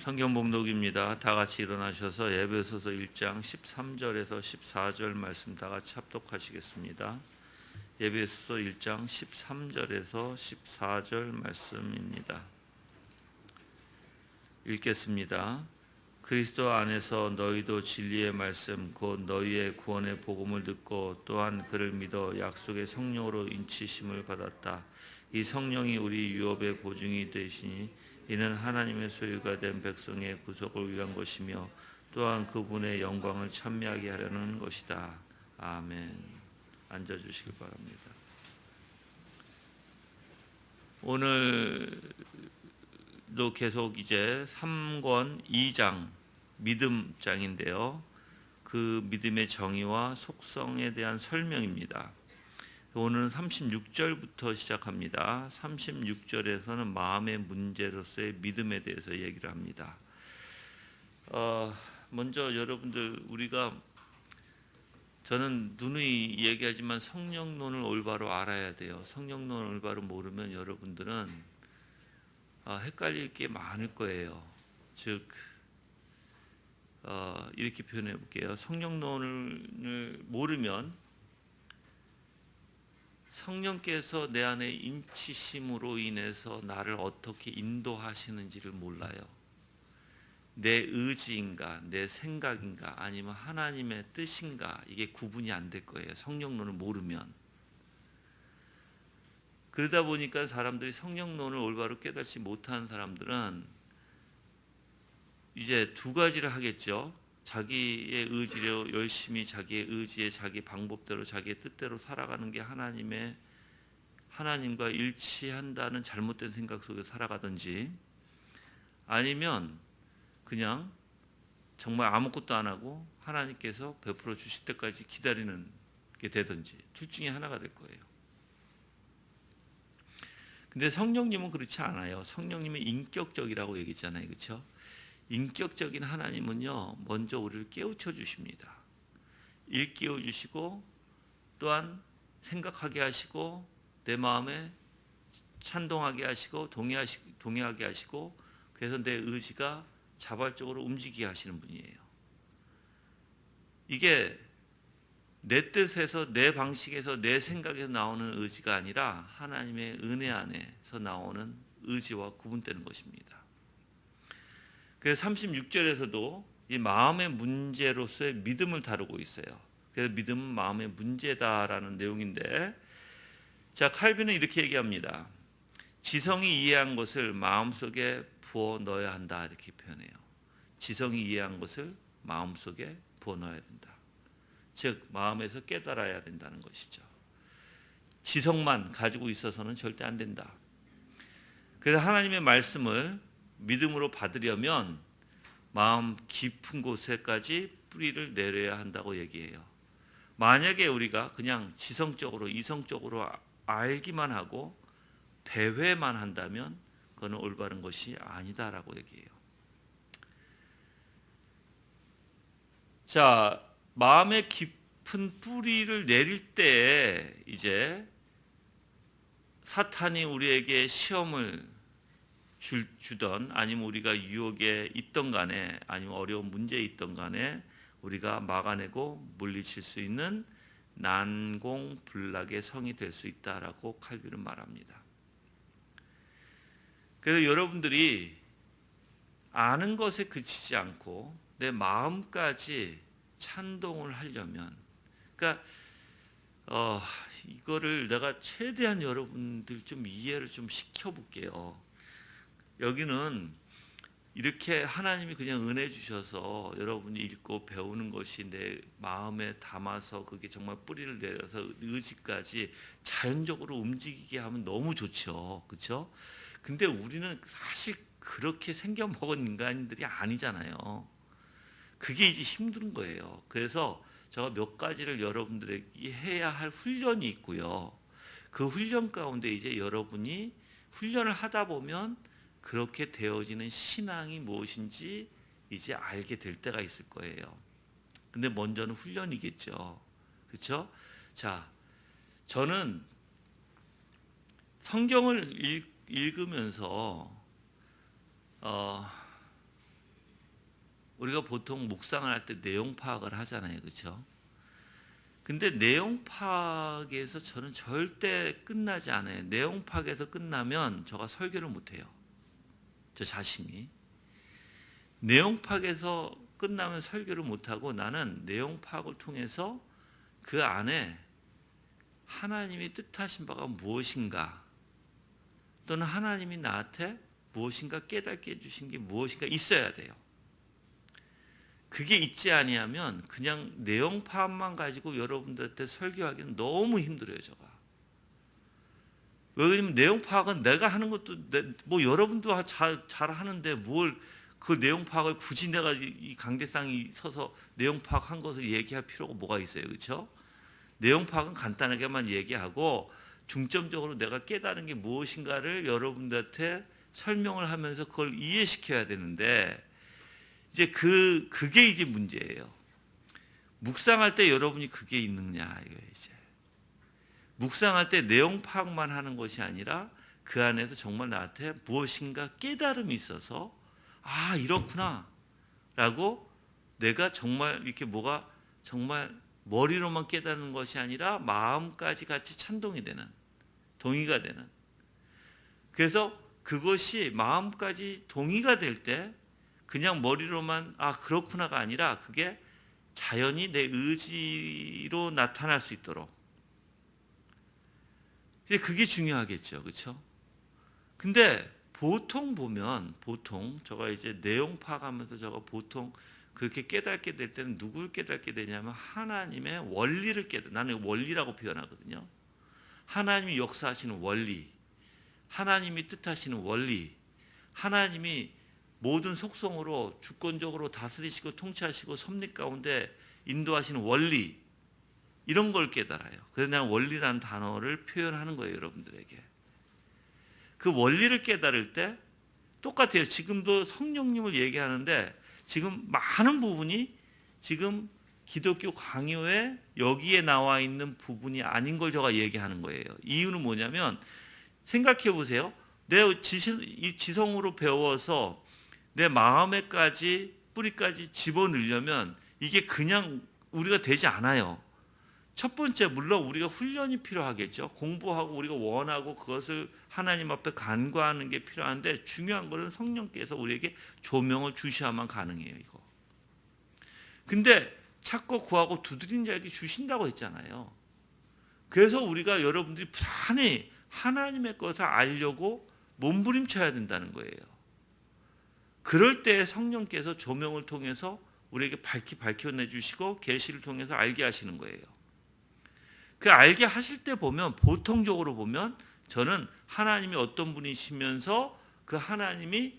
성경 봉독입니다. 다 같이 일어나셔서 에베소서 1장 13절에서 14절 말씀 다 같이 합독하시겠습니다. 에베소서 1장 13절에서 14절 말씀입니다. 읽겠습니다. 그리스도 안에서 너희도 진리의 말씀 곧 너희의 구원의 복음을 듣고 또한 그를 믿어 약속의 성령으로 인치심을 받았다. 이 성령이 우리 유업의 보증이 되시니 이는 하나님의 소유가 된 백성의 구속을 위한 것이며 또한 그분의 영광을 찬미하게 하려는 것이다. 아멘. 앉아주시기 바랍니다. 오늘도 계속 이제 3권 2장 믿음장인데요. 그 믿음의 정의와 속성에 대한 설명입니다. 오늘은 36절부터 시작합니다. 36절에서는 마음의 문제로서의 믿음에 대해서 얘기를 합니다. 먼저 여러분들 저는 누누이 얘기하지만 성령론을 올바로 알아야 돼요. 성령론을 올바로 모르면 여러분들은 헷갈릴 게 많을 거예요. 즉 이렇게 표현해 볼게요. 성령론을 모르면 성령께서 내 안에 인치심으로 인해서 나를 어떻게 인도하시는지를 몰라요. 내 의지인가, 내 생각인가, 아니면 하나님의 뜻인가, 이게 구분이 안 될 거예요. 성령론을 모르면. 그러다 보니까 사람들이 성령론을 올바로 깨닫지 못하는 사람들은 이제 두 가지를 하겠죠. 자기의 의지로 열심히 자기의 의지에 자기 방법대로 자기의 뜻대로 살아가는 게 하나님과 일치한다는 잘못된 생각 속에 살아가든지, 아니면 그냥 정말 아무것도 안 하고 하나님께서 베풀어 주실 때까지 기다리는 게 되든지, 둘 중에 하나가 될 거예요. 근데 성령님은 그렇지 않아요. 성령님은 인격적이라고 얘기했잖아요. 그렇죠? 인격적인 하나님은요, 먼저 우리를 깨우쳐 주십니다. 일깨워 주시고 또한 생각하게 하시고 내 마음에 찬동하게 하시고 동의하게 하시고, 그래서 내 의지가 자발적으로 움직이게 하시는 분이에요. 이게 내 뜻에서, 내 방식에서, 내 생각에서 나오는 의지가 아니라 하나님의 은혜 안에서 나오는 의지와 구분되는 것입니다. 그래서 36절에서도 이 마음의 문제로서의 믿음을 다루고 있어요. 그래서 믿음은 마음의 문제다라는 내용인데, 자, 칼빈은 이렇게 얘기합니다. 지성이 이해한 것을 마음속에 부어 넣어야 한다, 이렇게 표현해요. 지성이 이해한 것을 마음속에 부어 넣어야 된다. 즉 마음에서 깨달아야 된다는 것이죠. 지성만 가지고 있어서는 절대 안 된다. 그래서 하나님의 말씀을 믿음으로 받으려면 마음 깊은 곳에까지 뿌리를 내려야 한다고 얘기해요. 만약에 우리가 그냥 지성적으로, 이성적으로 알기만 하고 배회만 한다면 그건 올바른 것이 아니다라고 얘기해요. 자, 마음의 깊은 뿌리를 내릴 때 이제 사탄이 우리에게 시험을 주던, 아니면 우리가 유혹에 있던 간에, 아니면 어려운 문제에 있던 간에 우리가 막아내고 물리칠 수 있는 난공불락의 성이 될 수 있다라고 칼빈은 말합니다. 그래서 여러분들이 아는 것에 그치지 않고 내 마음까지 찬동을 하려면, 그러니까 이거를 내가 최대한 여러분들 좀 이해를 좀 시켜볼게요. 여기는 이렇게 하나님이 그냥 은혜 주셔서 여러분이 읽고 배우는 것이 내 마음에 담아서 그게 정말 뿌리를 내려서 의지까지 자연적으로 움직이게 하면 너무 좋죠. 그렇죠? 근데 우리는 사실 그렇게 생겨먹은 인간들이 아니잖아요. 그게 이제 힘든 거예요. 그래서 제가 몇 가지를 여러분들에게 해야 할 훈련이 있고요. 그 훈련 가운데 이제 여러분이 훈련을 하다 보면 그렇게 되어지는 신앙이 무엇인지 이제 알게 될 때가 있을 거예요. 근데 먼저는 훈련이겠죠. 그렇죠? 자, 저는 성경을 읽으면서 보통 묵상을 할 때 내용 파악을 하잖아요. 그렇죠? 근데 내용 파악에서 저는 절대 끝나지 않아요. 내용 파악에서 끝나면 제가 설교를 못 해요. 저 자신이. 내용 파악에서 끝나면 설교를 못 하고 나는 내용 파악을 통해서 그 안에 하나님이 뜻하신 바가 무엇인가, 또는 하나님이 나한테 무엇인가 깨닫게 해주신 게 무엇인가 있어야 돼요. 그게 있지 아니하면 그냥 내용 파악만 가지고 여러분들한테 설교하기는 너무 힘들어요. 제가. 왜냐면 내용 파악은 내가 하는 것도 뭐 여러분도 잘 하는데 뭘 그 내용 파악을 굳이 내가 이 강대상이 서서 내용 파악한 것을 얘기할 필요가 뭐가 있어요. 그렇죠? 내용 파악은 간단하게만 얘기하고 중점적으로 내가 깨달은 게 무엇인가를 여러분들한테 설명을 하면서 그걸 이해시켜야 되는데, 이제 그게 이제 문제예요. 묵상할 때 여러분이 그게 있느냐 이거예요. 이제 묵상할 때 내용 파악만 하는 것이 아니라 그 안에서 정말 나한테 무엇인가 깨달음이 있어서 아 이렇구나 라고 내가 정말 이렇게 뭐가 정말 머리로만 깨닫는 것이 아니라 마음까지 같이 찬동이 되는, 동의가 되는, 그래서 그것이 마음까지 동의가 될 때 그냥 머리로만 아 그렇구나가 아니라 그게 자연히 내 의지로 나타날 수 있도록, 이제 그게 중요하겠죠. 그렇죠? 근데 보통 보면 제가 이제 내용 파악하면서 제가 보통 그렇게 깨닫게 될 때는 누구를 깨닫게 되냐면 하나님의 원리를 나는 원리라고 표현하거든요. 하나님이 역사하시는 원리, 하나님이 뜻하시는 원리, 하나님이 모든 속성으로 주권적으로 다스리시고 통치하시고 섭리 가운데 인도하시는 원리, 이런 걸 깨달아요. 그래서 난 원리라는 단어를 표현하는 거예요. 여러분들에게. 그 원리를 깨달을 때 똑같아요. 지금도 성령님을 얘기하는데 지금 많은 부분이 지금 기독교 강요에 여기에 나와 있는 부분이 아닌 걸 제가 얘기하는 거예요. 이유는 뭐냐면 생각해 보세요. 내 지성으로 배워서 내 마음에까지 뿌리까지 집어넣으려면 이게 그냥 우리가 되지 않아요. 첫 번째, 물론 우리가 훈련이 필요하겠죠. 공부하고 우리가 원하고 그것을 하나님 앞에 간구하는 게 필요한데, 중요한 것은 성령께서 우리에게 조명을 주셔야만 가능해요. 이거. 근데 찾고 구하고 두드리는 자에게 주신다고 했잖아요. 그래서 우리가 여러분들이 불안히 하나님의 것을 알려고 몸부림쳐야 된다는 거예요. 그럴 때 성령께서 조명을 통해서 우리에게 밝혀내 주시고 계시를 통해서 알게 하시는 거예요. 그 알게 하실 때 보면, 보통적으로 보면 저는 하나님이 어떤 분이시면서 그 하나님이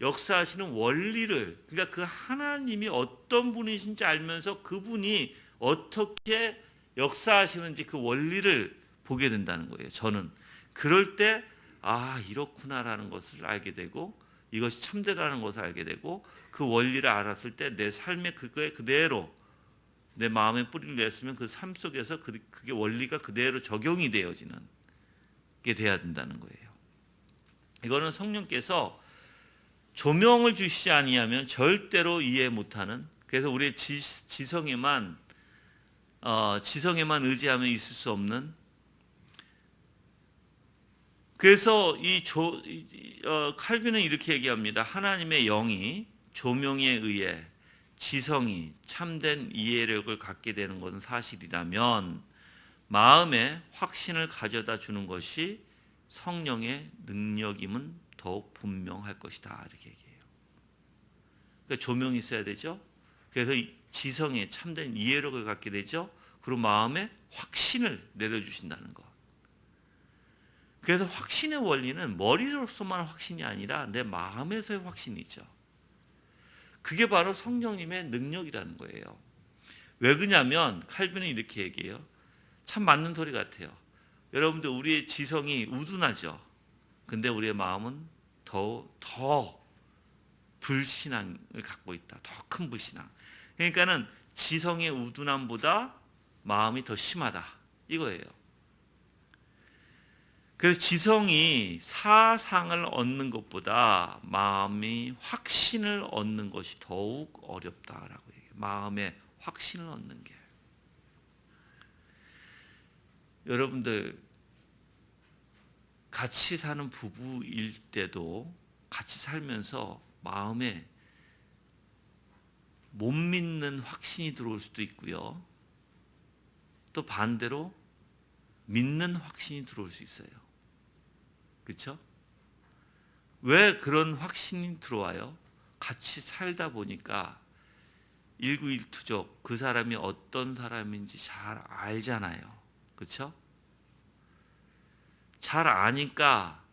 역사하시는 원리를, 그러니까 그 하나님이 어떤 분이신지 알면서 그분이 어떻게 역사하시는지 그 원리를 보게 된다는 거예요. 저는 그럴 때 아 이렇구나라는 것을 알게 되고 이것이 참되다는 것을 알게 되고, 그 원리를 알았을 때 내 삶에 그거에 그대로 내 마음에 뿌리를 냈으면 그 삶 속에서 그게 원리가 그대로 적용이 되어지는 게 돼야 된다는 거예요. 이거는 성령께서 조명을 주시지 아니하면 절대로 이해 못하는, 그래서 우리의 지성에만 의지하면 있을 수 없는, 그래서 칼빈은 이렇게 얘기합니다. 하나님의 영이 조명에 의해 지성이 참된 이해력을 갖게 되는 것은 사실이라면 마음에 확신을 가져다 주는 것이 성령의 능력임은 더욱 분명할 것이다. 이렇게 얘기해요. 그러니까 조명이 있어야 되죠. 그래서 지성에 참된 이해력을 갖게 되죠. 그리고 마음에 확신을 내려주신다는 것. 그래서 확신의 원리는 머리로서만 확신이 아니라 내 마음에서의 확신이죠. 그게 바로 성령님의 능력이라는 거예요. 왜 그러냐면 칼빈은 이렇게 얘기해요. 참 맞는 소리 같아요. 여러분들 우리의 지성이 우둔하죠. 근데 우리의 마음은 더 불신앙을 갖고 있다. 더 큰 불신앙. 그러니까는 지성의 우둔함보다 마음이 더 심하다. 이거예요. 그래서 지성이 사상을 얻는 것보다 마음이 확신을 얻는 것이 더욱 어렵다라고 얘기해요. 마음의 확신을 얻는 게. 여러분들 같이 사는 부부일 때도 같이 살면서 마음에 못 믿는 확신이 들어올 수도 있고요. 또 반대로 믿는 확신이 들어올 수 있어요. 그렇죠? 왜 그런 확신이 들어와요? 같이 살다 보니까 일구일투족 그 사람이 어떤 사람인지 잘 알잖아요. 그렇죠? 잘 아니까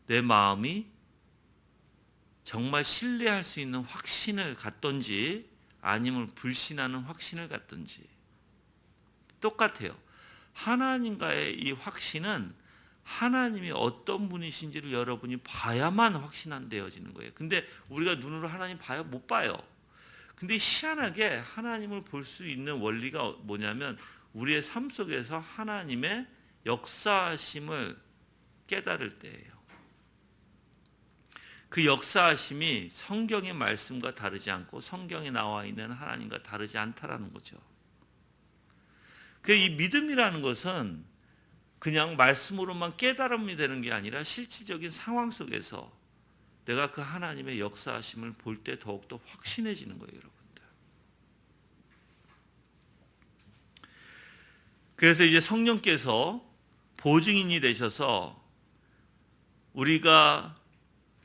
내 마음이 정말 신뢰할 수 있는 확신을 갖던지 아니면 불신하는 확신을 갖던지 똑같아요. 하나님과의 이 확신은 하나님이 어떤 분이신지를 여러분이 봐야만 확신되어지는 거예요. 근데 우리가 눈으로 하나님 봐요? 못 봐요. 근데 희한하게 하나님을 볼 수 있는 원리가 뭐냐면 우리의 삶 속에서 하나님의 역사하심을 깨달을 때예요. 그 역사하심이 성경의 말씀과 다르지 않고 성경에 나와 있는 하나님과 다르지 않다라는 거죠. 이 믿음이라는 것은 그냥 말씀으로만 깨달음이 되는 게 아니라 실질적인 상황 속에서 내가 그 하나님의 역사하심을 볼 때 더욱더 확신해지는 거예요, 여러분들. 그래서 이제 성령께서 보증인이 되셔서 우리가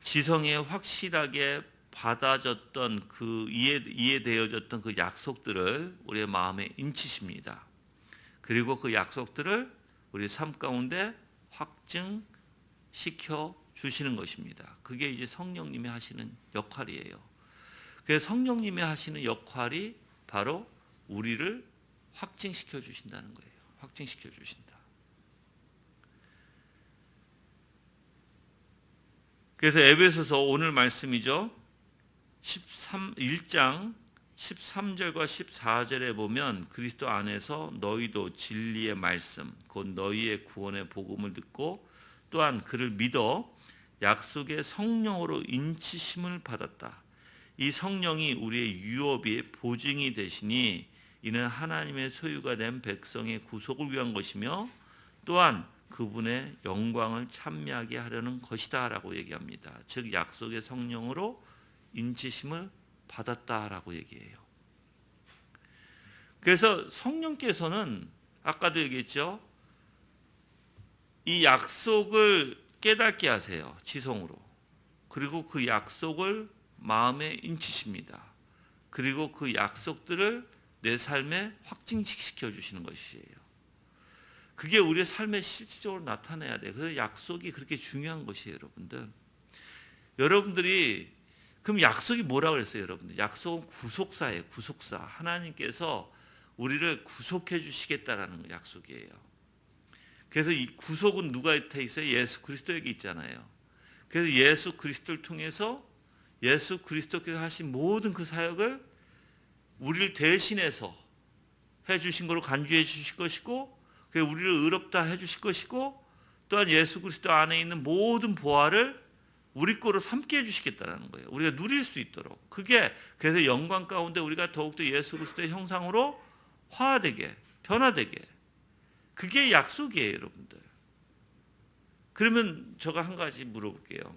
지성에 확실하게 받아졌던 그 이해되어졌던 그 약속들을 우리의 마음에 인치십니다. 그리고 그 약속들을 우리 삶 가운데 확증시켜 주시는 것입니다. 그게 이제 성령님이 하시는 역할이에요. 그래서 성령님이 하시는 역할이 바로 우리를 확증시켜 주신다는 거예요. 확증시켜 주신다. 그래서 에베소서 오늘 말씀이죠. 1장 13절과 14절에 보면 그리스도 안에서 너희도 진리의 말씀 곧 너희의 구원의 복음을 듣고 또한 그를 믿어 약속의 성령으로 인치심을 받았다. 이 성령이 우리의 유업의 보증이 되시니 이는 하나님의 소유가 된 백성의 구속을 위한 것이며 또한 그분의 영광을 찬미하게 하려는 것이다라고 얘기합니다. 즉 약속의 성령으로 인치심을 받았다라고 얘기해요. 그래서 성령께서는 아까도 얘기했죠. 이 약속을 깨닫게 하세요. 지성으로. 그리고 그 약속을 마음에 인치십니다. 그리고 그 약속들을 내 삶에 확증시켜 주시는 것이에요. 그게 우리의 삶에 실질적으로 나타나야 돼요. 그래서 약속이 그렇게 중요한 것이에요, 여러분들. 여러분들이 그럼 약속이 뭐라고 그랬어요, 여러분들? 약속은 구속사예요, 구속사. 하나님께서 우리를 구속해 주시겠다라는 약속이에요. 그래서 이 구속은 누구한테 있어요? 예수 그리스도에게 있잖아요. 그래서 예수 그리스도를 통해서 예수 그리스도께서 하신 모든 그 사역을 우리를 대신해서 해주신 걸로 간주해 주실 것이고, 우리를 의롭다 해주실 것이고, 또한 예수 그리스도 안에 있는 모든 보화를 우리 거로 삼게 해주시겠다는 거예요. 우리가 누릴 수 있도록. 그게 그래서 영광 가운데 우리가 더욱더 예수 그리스도의 형상으로 화되게, 변화되게. 그게 약속이에요, 여러분들. 그러면 제가 한 가지 물어볼게요.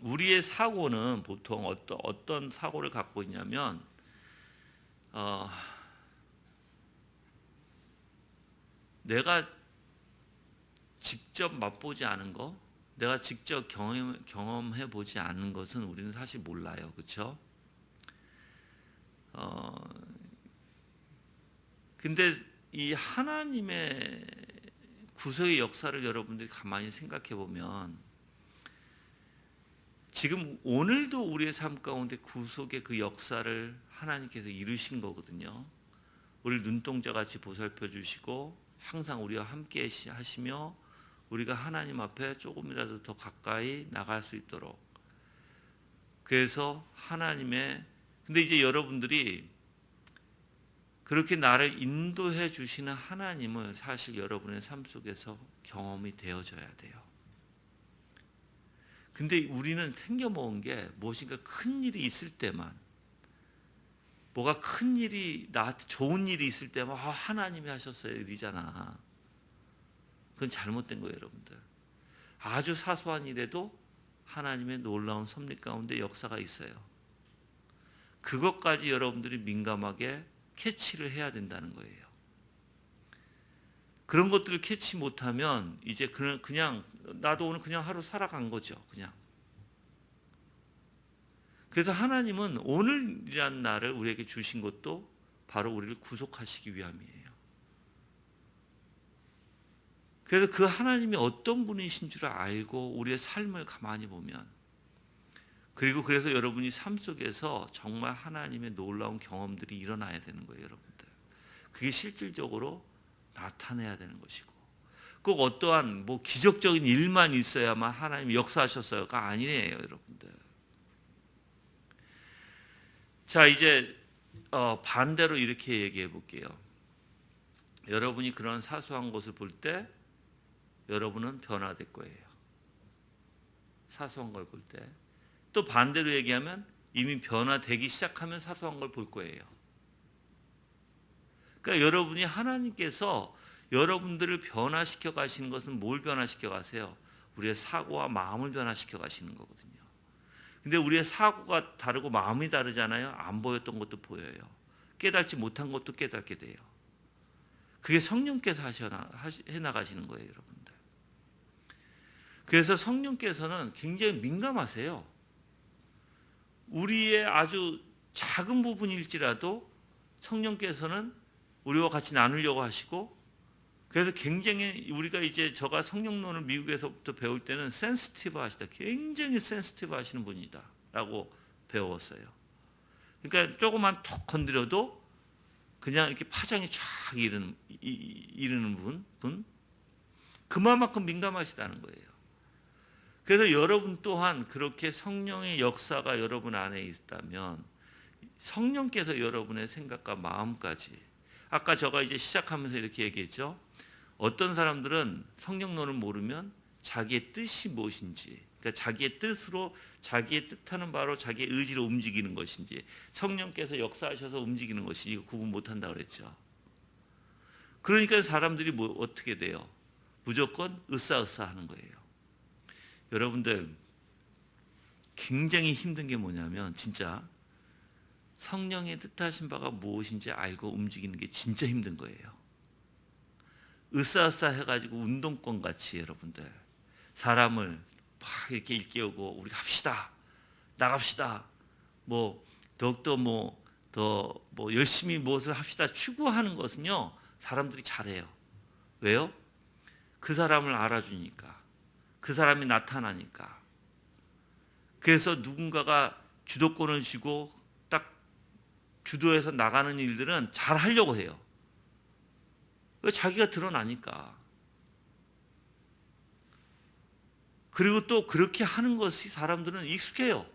우리의 사고는 보통 어떤 사고를 갖고 있냐면 내가 직접 맛보지 않은 거, 내가 직접 경험해 보지 않은 것은 우리는 사실 몰라요. 그렇죠? 근데 이 하나님의 구속의 역사를 여러분들이 가만히 생각해 보면 지금 오늘도 우리의 삶 가운데 구속의 그 역사를 하나님께서 이루신 거거든요. 우리를 눈동자같이 보살펴 주시고 항상 우리와 함께 하시며 우리가 하나님 앞에 조금이라도 더 가까이 나갈 수 있도록. 그래서 하나님의 근데 이제 여러분들이 그렇게 나를 인도해 주시는 하나님을 사실 여러분의 삶 속에서 경험이 되어져야 돼요. 근데 우리는 생겨먹은 게 무엇인가 큰 일이 있을 때만, 뭐가 큰 일이, 나한테 좋은 일이 있을 때만 하나님이 하셨어요 이러잖아. 그건 잘못된 거예요 여러분들. 아주 사소한 일에도 하나님의 놀라운 섭리 가운데 역사가 있어요. 그것까지 여러분들이 민감하게 캐치를 해야 된다는 거예요. 그런 것들을 캐치 못하면 이제 그냥 나도 오늘 그냥 하루 살아간 거죠. 그냥. 그래서 하나님은 오늘이란 날을 우리에게 주신 것도 바로 우리를 구속하시기 위함이에요. 그래서 그 하나님이 어떤 분이신 줄 알고 우리의 삶을 가만히 보면, 그리고 그래서 여러분이 삶 속에서 정말 하나님의 놀라운 경험들이 일어나야 되는 거예요 여러분들. 그게 실질적으로 나타내야 되는 것이고, 꼭 어떠한 뭐 기적적인 일만 있어야만 하나님이 역사하셨어요가 아니에요 여러분들. 자, 이제 반대로 이렇게 얘기해 볼게요. 여러분이 그런 사소한 것을 볼 때 여러분은 변화될 거예요. 사소한 걸 볼 때. 또 반대로 얘기하면 이미 변화되기 시작하면 사소한 걸 볼 거예요. 그러니까 여러분이 하나님께서 여러분들을 변화시켜 가시는 것은 뭘 변화시켜 가세요? 우리의 사고와 마음을 변화시켜 가시는 거거든요. 근데 우리의 사고가 다르고 마음이 다르잖아요. 안 보였던 것도 보여요. 깨닫지 못한 것도 깨닫게 돼요. 그게 성령께서 해나가시는 거예요 여러분들. 그래서 성령께서는 굉장히 민감하세요. 우리의 아주 작은 부분일지라도 성령께서는 우리와 같이 나누려고 하시고, 그래서 굉장히 우리가 이제 제가 성령론을 미국에서부터 배울 때는 센시티브 하시다. 굉장히 센시티브 하시는 분이다 라고 배웠어요. 그러니까 조금만 톡 건드려도 그냥 이렇게 파장이 쫙 이르는 분. 그만큼 민감하시다는 거예요. 그래서 여러분 또한 그렇게 성령의 역사가 여러분 안에 있다면 성령께서 여러분의 생각과 마음까지, 아까 제가 이제 시작하면서 이렇게 얘기했죠. 어떤 사람들은 성령론을 모르면 자기의 뜻이 무엇인지, 그러니까 자기의 뜻으로, 자기의 뜻하는 바로 자기의 의지로 움직이는 것인지, 성령께서 역사하셔서 움직이는 것이 이거 구분 못한다 그랬죠. 그러니까 사람들이 어떻게 돼요? 무조건 으쌰으쌰하는 거예요. 여러분들 굉장히 힘든 게 뭐냐면 진짜 성령의 뜻하신 바가 무엇인지 알고 움직이는 게 진짜 힘든 거예요. 으쌰으쌰 해가지고 운동권 같이 여러분들 사람을 막 이렇게 일깨우고 우리 합시다, 나갑시다, 뭐 더욱더 더 열심히 무엇을 합시다 추구하는 것은요 사람들이 잘해요. 왜요? 그 사람을 알아주니까, 그 사람이 나타나니까. 그래서 누군가가 주도권을 쥐고 딱 주도해서 나가는 일들은 잘 하려고 해요. 왜? 자기가 드러나니까. 그리고 또 그렇게 하는 것이 사람들은 익숙해요.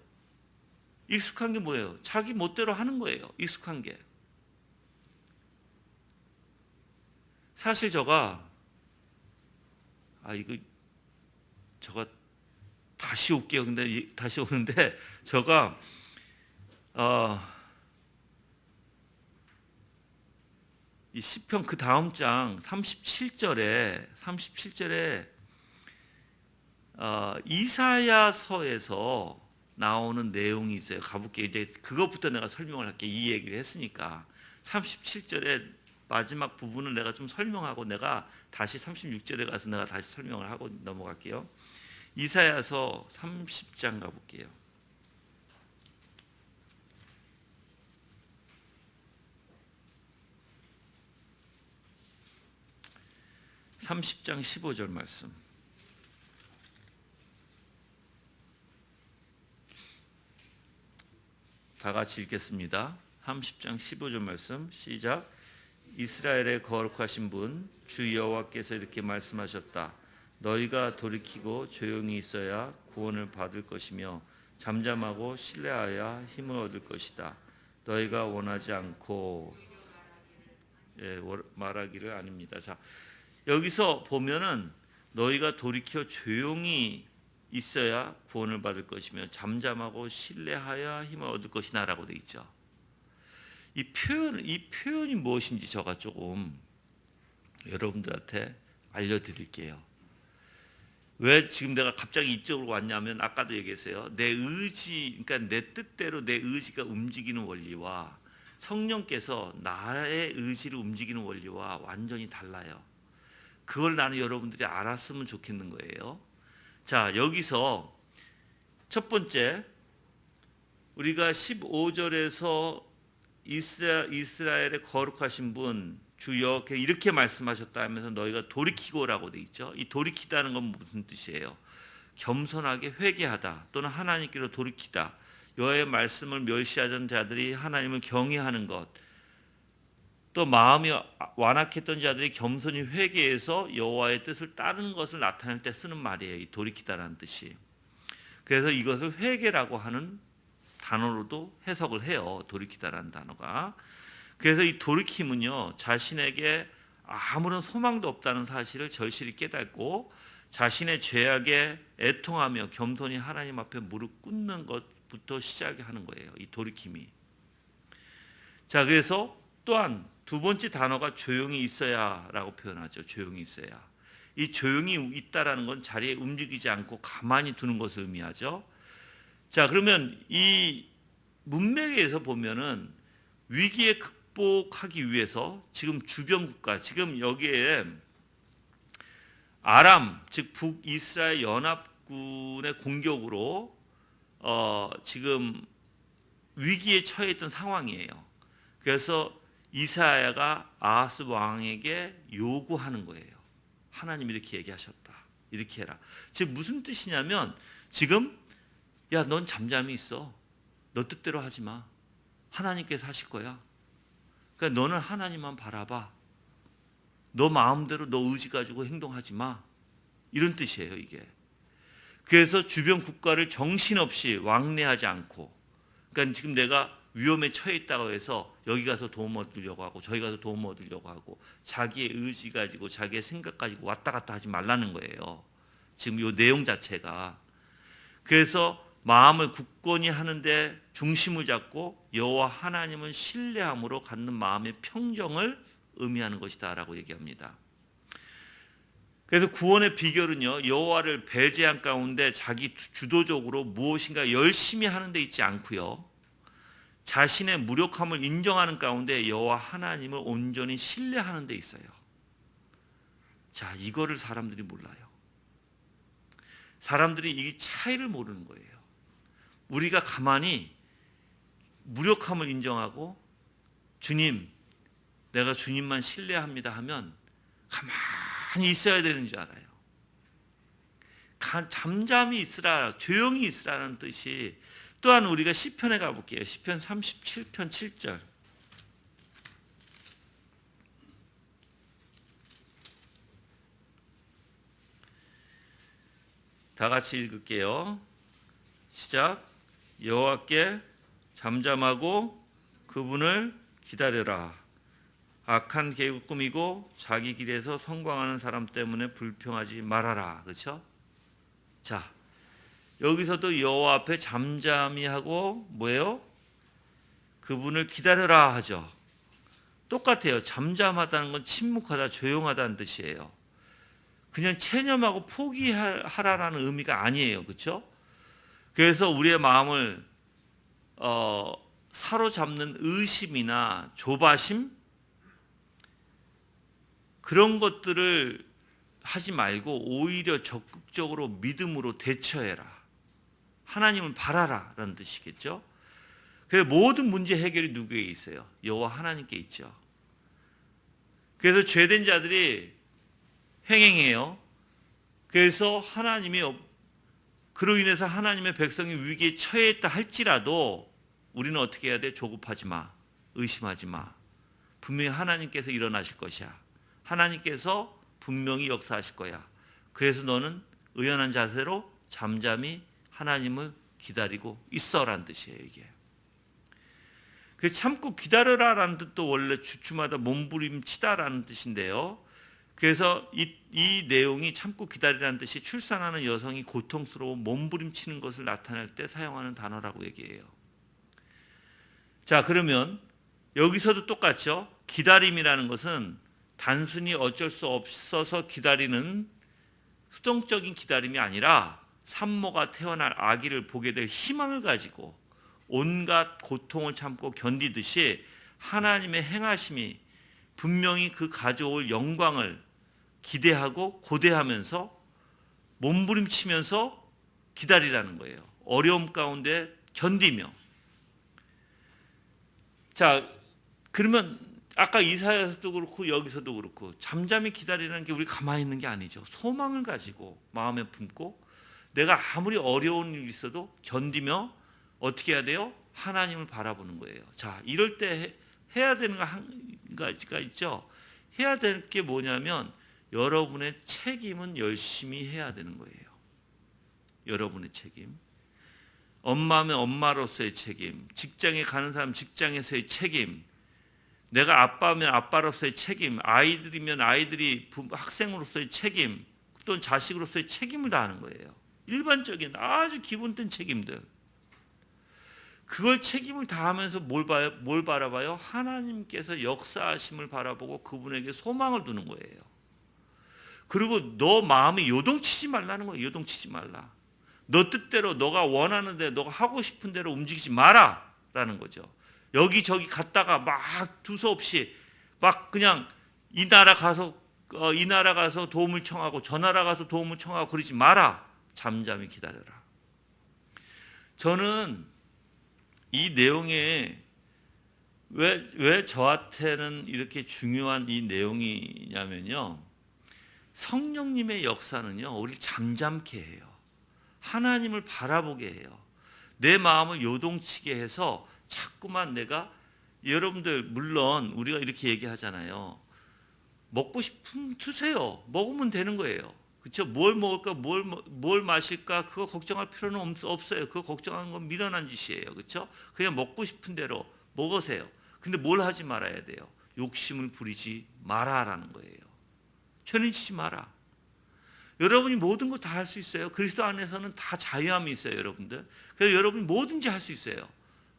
익숙한 게 뭐예요? 자기 멋대로 하는 거예요. 익숙한 게. 사실 제가 다시 올게요. 근데 다시 오는데 제가 이 시편 그 다음 장 37절에 이사야서에서 나오는 내용이 있어요. 가볼게요. 이제 그것부터 내가 설명을 할게. 이 얘기를 했으니까 37절에 마지막 부분을 내가 좀 설명하고 내가 다시 36절에 가서 내가 다시 설명을 하고 넘어갈게요. 이사야서 30장 가볼게요. 30장 15절 말씀. 다 같이 읽겠습니다. 30장 15절 말씀 시작. 이스라엘의 거룩하신 분 주 여호와께서 이렇게 말씀하셨다. 너희가 돌이키고 조용히 있어야 구원을 받을 것이며 잠잠하고 신뢰하여 힘을 얻을 것이다. 너희가 원하지 않고 말하기를 아닙니다. 자, 여기서 보면은 너희가 돌이켜 조용히 있어야 구원을 받을 것이며 잠잠하고 신뢰하여 힘을 얻을 것이나라고 돼 있죠. 이 표현이 무엇인지 제가 조금 여러분들한테 알려드릴게요. 왜 지금 내가 갑자기 이쪽으로 왔냐면 아까도 얘기했어요. 내 의지, 그러니까 내 뜻대로 내 의지가 움직이는 원리와 성령께서 나의 의지를 움직이는 원리와 완전히 달라요. 그걸 나는 여러분들이 알았으면 좋겠는 거예요. 자, 여기서 첫 번째 우리가 15절에서 이스라엘의 거룩하신 분 주 여호와께 이렇게 말씀하셨다 하면서 너희가 돌이키고라고 돼 있죠. 이 돌이키다는 건 무슨 뜻이에요? 겸손하게 회개하다 또는 하나님께로 돌이키다. 여호와의 말씀을 멸시하던 자들이 하나님을 경외하는 것. 또 마음이 완악했던 자들이 겸손히 회개해서 여호와의 뜻을 따르는 것을 나타낼 때 쓰는 말이에요. 이 돌이키다라는 뜻이. 그래서 이것을 회개라고 하는 단어로도 해석을 해요. 돌이키다라는 단어가. 그래서 이 돌이킴은요, 자신에게 아무런 소망도 없다는 사실을 절실히 깨닫고 자신의 죄악에 애통하며 겸손히 하나님 앞에 무릎 꿇는 것부터 시작하는 거예요. 이 돌이킴이. 자, 그래서 또한 두 번째 단어가 조용히 있어야라고 표현하죠. 조용히 있어야. 이 조용히 있다라는 건 자리에 움직이지 않고 가만히 두는 것을 의미하죠. 자, 그러면 이 문맥에서 보면은 위기에 극복하기 위해서 지금 주변 국가, 지금 여기에 아람, 즉 북이스라엘 연합군의 공격으로 지금 위기에 처해 있던 상황이에요. 그래서 이사야가 아하스 왕에게 요구하는 거예요. 하나님이 이렇게 얘기하셨다. 이렇게 해라. 즉 무슨 뜻이냐면 지금 야, 넌 잠잠히 있어. 너 뜻대로 하지 마. 하나님께서 하실 거야. 그러니까 너는 하나님만 바라봐. 너 마음대로 너 의지 가지고 행동하지 마. 이런 뜻이에요, 이게. 그래서 주변 국가를 정신없이 왕래하지 않고, 그러니까 지금 내가 위험에 처해 있다고 해서 여기 가서 도움 얻으려고 하고 저기 가서 도움 얻으려고 하고 자기의 의지 가지고 자기의 생각 가지고 왔다 갔다 하지 말라는 거예요. 지금 이 내용 자체가. 그래서 마음을 굳건히 하는데 중심을 잡고 여호와 하나님을 신뢰함으로 갖는 마음의 평정을 의미하는 것이다라고 얘기합니다. 그래서 구원의 비결은요, 여호와를 배제한 가운데 자기 주도적으로 무엇인가 열심히 하는 데 있지 않고요, 자신의 무력함을 인정하는 가운데 여호와 하나님을 온전히 신뢰하는 데 있어요. 자, 이거를 사람들이 몰라요. 사람들이 이 차이를 모르는 거예요. 우리가 가만히 무력함을 인정하고 주님, 내가 주님만 신뢰합니다 하면 가만히 있어야 되는 줄 알아요. 잠잠히 있으라, 조용히 있으라는 뜻이. 또한 우리가 시편에 가볼게요. 시편 37편 7절. 다 같이 읽을게요. 시작. 여호와께 잠잠하고 그분을 기다려라. 악한 계획을 꾸미고 자기 길에서 성광하는 사람 때문에 불평하지 말아라. 그렇죠? 자, 여기서도 여호와 앞에 잠잠히 하고 뭐예요? 그분을 기다려라 하죠. 똑같아요. 잠잠하다는 건 침묵하다, 조용하다는 뜻이에요. 그냥 체념하고 포기하라라는 의미가 아니에요. 그렇죠? 그래서 우리의 마음을 사로잡는 의심이나 조바심, 그런 것들을 하지 말고 오히려 적극적으로 믿음으로 대처해라. 하나님을 바라라 라는 뜻이겠죠. 그래서 모든 문제 해결이 누구에게 있어요? 여호와 하나님께 있죠. 그래서 죄된 자들이 행행해요. 그래서 하나님이, 그로 인해서 하나님의 백성이 위기에 처해 있다 할지라도 우리는 어떻게 해야 돼? 조급하지 마. 의심하지 마. 분명히 하나님께서 일어나실 것이야. 하나님께서 분명히 역사하실 거야. 그래서 너는 의연한 자세로 잠잠히 하나님을 기다리고 있어라는 뜻이에요, 이게. 그 참고 기다려라라는 뜻도 원래 주춤하다 몸부림치다라는 뜻인데요. 그래서 이 내용이 참고 기다리라는 뜻이 출산하는 여성이 고통스러워 몸부림치는 것을 나타낼 때 사용하는 단어라고 얘기해요. 자, 그러면 여기서도 똑같죠. 기다림이라는 것은 단순히 어쩔 수 없어서 기다리는 수동적인 기다림이 아니라 산모가 태어날 아기를 보게 될 희망을 가지고 온갖 고통을 참고 견디듯이 하나님의 행하심이 분명히 그 가져올 영광을 기대하고 고대하면서 몸부림치면서 기다리라는 거예요. 어려움 가운데 견디며. 자, 그러면 아까 이사야서도 그렇고 여기서도 그렇고 잠잠히 기다리는 게 우리 가만히 있는 게 아니죠. 소망을 가지고 마음에 품고 내가 아무리 어려운 일이 있어도 견디며 어떻게 해야 돼요? 하나님을 바라보는 거예요. 자, 이럴 때 해야 되는 거 한 가지가 있죠. 해야 될 게 뭐냐면 여러분의 책임은 열심히 해야 되는 거예요. 여러분의 책임. 엄마면 엄마로서의 책임, 직장에 가는 사람 직장에서의 책임, 내가 아빠면 아빠로서의 책임, 아이들이면 아이들이 학생으로서의 책임, 또는 자식으로서의 책임을 다하는 거예요. 일반적인 아주 기본된 책임들. 그걸 책임을 다하면서 뭘 바라봐요? 하나님께서 역사하심을 바라보고 그분에게 소망을 두는 거예요. 그리고 너 마음이 요동치지 말라는 거예요. 요동치지 말라. 너 뜻대로 너가 원하는 대로 너가 하고 싶은 대로 움직이지 마라 라는 거죠. 여기저기 갔다가 막 두서없이 막 그냥 이 나라 가서 도움을 청하고 저 나라 가서 도움을 청하고 그러지 마라. 잠잠히 기다려라. 저는 이 내용에 왜 저한테는 이렇게 중요한 이 내용이냐면요. 성령님의 역사는요, 우리를 잠잠케 해요. 하나님을 바라보게 해요. 내 마음을 요동치게 해서 자꾸만 내가, 여러분들 물론 우리가 이렇게 얘기하잖아요. 먹고 싶으면 드세요. 먹으면 되는 거예요. 그렇죠? 뭘 먹을까, 뭘 마실까, 그거 걱정할 필요는 없어요. 그거 걱정하는 건 미련한 짓이에요. 그렇죠? 그냥 먹고 싶은 대로 먹으세요. 근데 뭘 하지 말아야 돼요? 욕심을 부리지 마라라는 거예요. 죄는 지지 마라. 여러분이 모든 거 다 할 수 있어요. 그리스도 안에서는 다 자유함이 있어요, 여러분들. 그래서 여러분이 뭐든지 할 수 있어요.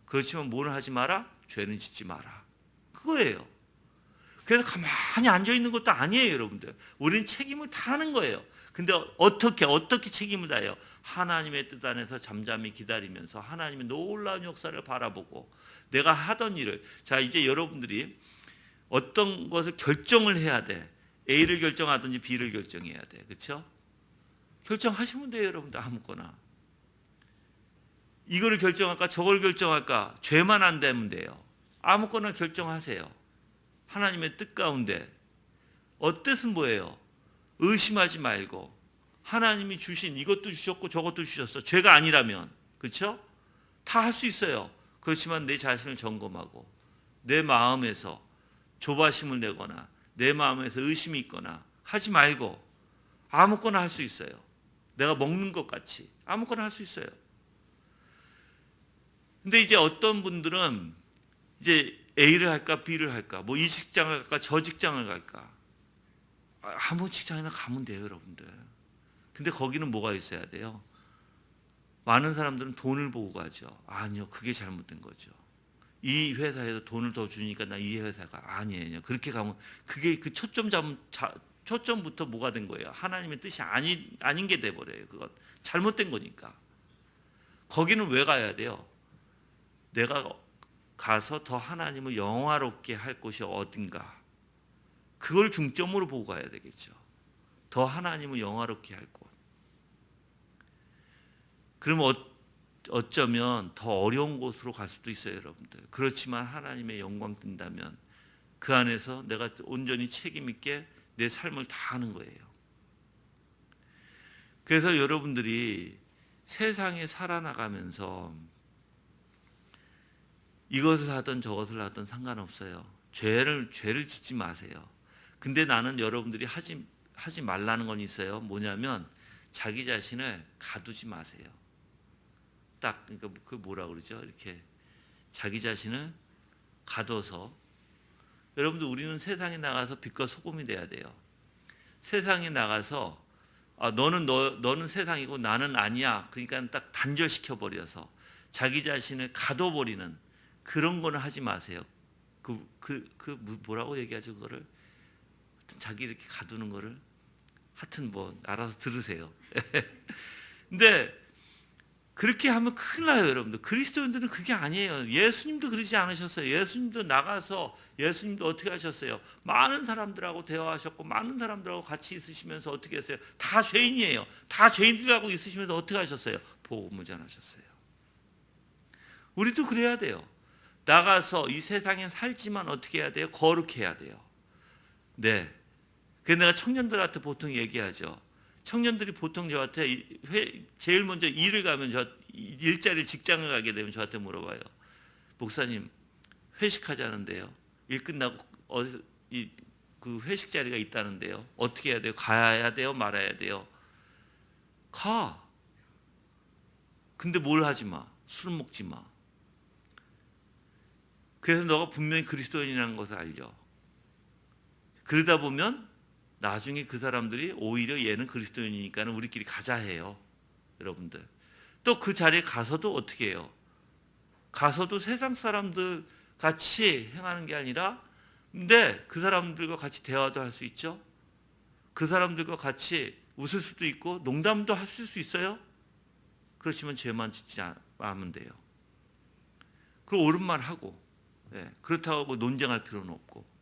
그렇지만 뭘 하지 마라? 죄는 짓지 마라. 그거예요. 그래서 가만히 앉아 있는 것도 아니에요, 여러분들. 우리는 책임을 다하는 거예요. 근데 어떻게 책임을 다해요? 하나님의 뜻 안에서 잠잠히 기다리면서 하나님의 놀라운 역사를 바라보고 내가 하던 일을, 자, 이제 여러분들이 어떤 것을 결정을 해야 돼. A를 결정하든지 B를 결정해야 돼. 그렇죠? 결정하시면 돼요, 여러분들. 아무거나. 이거를 결정할까 저걸 결정할까, 죄만 안 되면 돼요. 아무거나 결정하세요. 하나님의 뜻 가운데. 뜻은 뭐예요? 의심하지 말고 하나님이 주신 이것도 주셨고 저것도 주셨어. 죄가 아니라면. 그렇죠? 다 할 수 있어요. 그렇지만 내 자신을 점검하고 내 마음에서 조바심을 내거나 내 마음에서 의심이 있거나 하지 말고 아무거나 할 수 있어요. 내가 먹는 것 같이 아무거나 할 수 있어요. 근데 이제 어떤 분들은 이제 A를 할까 B를 할까, 뭐 이 직장을 갈까 저 직장을 갈까, 아무 직장이나 가면 돼요, 여러분들. 근데 거기는 뭐가 있어야 돼요? 많은 사람들은 돈을 보고 가죠. 아니요, 그게 잘못된 거죠. 이 회사에서 돈을 더 주니까 나 이 회사가 아니에요. 그렇게 가면 그게 그 초점부터 뭐가 된 거예요? 하나님의 뜻이 아닌 게 돼버려요. 그건 잘못된 거니까. 거기는 왜 가야 돼요? 내가 가서 더 하나님을 영화롭게 할 곳이 어딘가, 그걸 중점으로 보고 가야 되겠죠. 더 하나님을 영화롭게 할 곳. 그러면 어쩌면 더 어려운 곳으로 갈 수도 있어요, 여러분들. 그렇지만 하나님의 영광 뜬다면 그 안에서 내가 온전히 책임 있게 내 삶을 다하는 거예요. 그래서 여러분들이 세상에 살아나가면서 이것을 하든 저것을 하든 상관없어요. 죄를 짓지 마세요. 근데 나는 여러분들이 하지 말라는 건 있어요. 뭐냐면 자기 자신을 가두지 마세요. 그러니까 그 뭐라 그러죠? 이렇게 자기 자신을 가둬서 여러분들 우리는 세상에 나가서 빛과 소금이 돼야 돼요. 세상에 나가서 너는 세상이고 나는 아니야. 그러니까 딱 단절시켜 버려서 자기 자신을 가둬버리는 그런 거는 하지 마세요. 뭐라고 얘기하죠 그거를? 자기 이렇게 가두는 거를 하여튼 뭐 알아서 들으세요. 근데 그렇게 하면 큰일 나요, 여러분들. 그리스도인들은 그게 아니에요. 예수님도 그러지 않으셨어요. 예수님도 나가서 예수님도 어떻게 하셨어요? 많은 사람들하고 대화하셨고 많은 사람들하고 같이 있으시면서 어떻게 했어요? 다 죄인이에요. 다 죄인들하고 있으시면서 어떻게 하셨어요? 복음을 전하셨어요. 우리도 그래야 돼요. 나가서 이 세상에 살지만 어떻게 해야 돼요? 거룩해야 돼요. 네. 그래서 내가 청년들한테 보통 얘기하죠. 청년들이 보통 저한테 제일 먼저 일을 가면 일자리 직장을 가게 되면 저한테 물어봐요. 목사님 회식하자는데요. 일 끝나고 그 회식 자리가 있다는데요. 어떻게 해야 돼요? 가야 돼요? 말아야 돼요? 가. 근데 뭘 하지 마. 술은 먹지 마. 그래서 너가 분명히 그리스도인이라는 것을 알려. 그러다 보면 나중에 그 사람들이 오히려 얘는 그리스도인이니까 우리끼리 가자 해요. 여러분들. 또 그 자리에 가서도 어떻게 해요? 가서도 세상 사람들 같이 행하는 게 아니라 근데 그 사람들과 같이 대화도 할 수 있죠. 그 사람들과 같이 웃을 수도 있고 농담도 하실 수 있어요. 그렇지만 죄만 짓지 않으면 돼요. 그리고 옳은 말 하고 그렇다고 뭐 논쟁할 필요는 없고.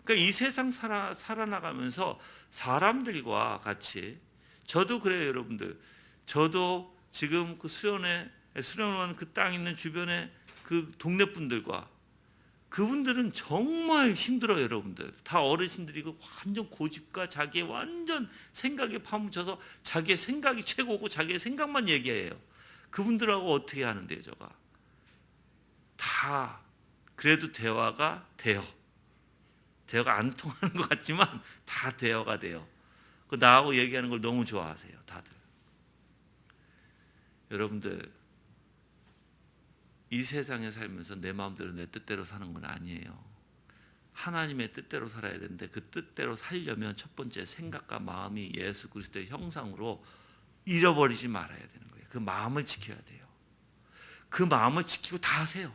그러니까 이 세상 살아나가면서 사람들과 같이 저도 그래요, 여러분들. 저도 지금 그 수련원 그 땅 있는 주변에 그 동네 분들과 그분들은 정말 힘들어요, 여러분들. 다 어르신들이고 완전 고집과 자기의 완전 생각에 파묻혀서 자기의 생각이 최고고 자기의 생각만 얘기해요. 그분들하고 어떻게 하는데요, 제가? 다 그래도 대화가 돼요. 대화가 안 통하는 것 같지만 다 대화가 돼요. 그 나하고 얘기하는 걸 너무 좋아하세요, 다들. 여러분들 이 세상에 살면서 내 마음대로 내 뜻대로 사는 건 아니에요. 하나님의 뜻대로 살아야 되는데 그 뜻대로 살려면 첫 번째 생각과 마음이 예수 그리스도의 형상으로 잃어버리지 말아야 되는 거예요. 그 마음을 지켜야 돼요. 그 마음을 지키고 다 하세요.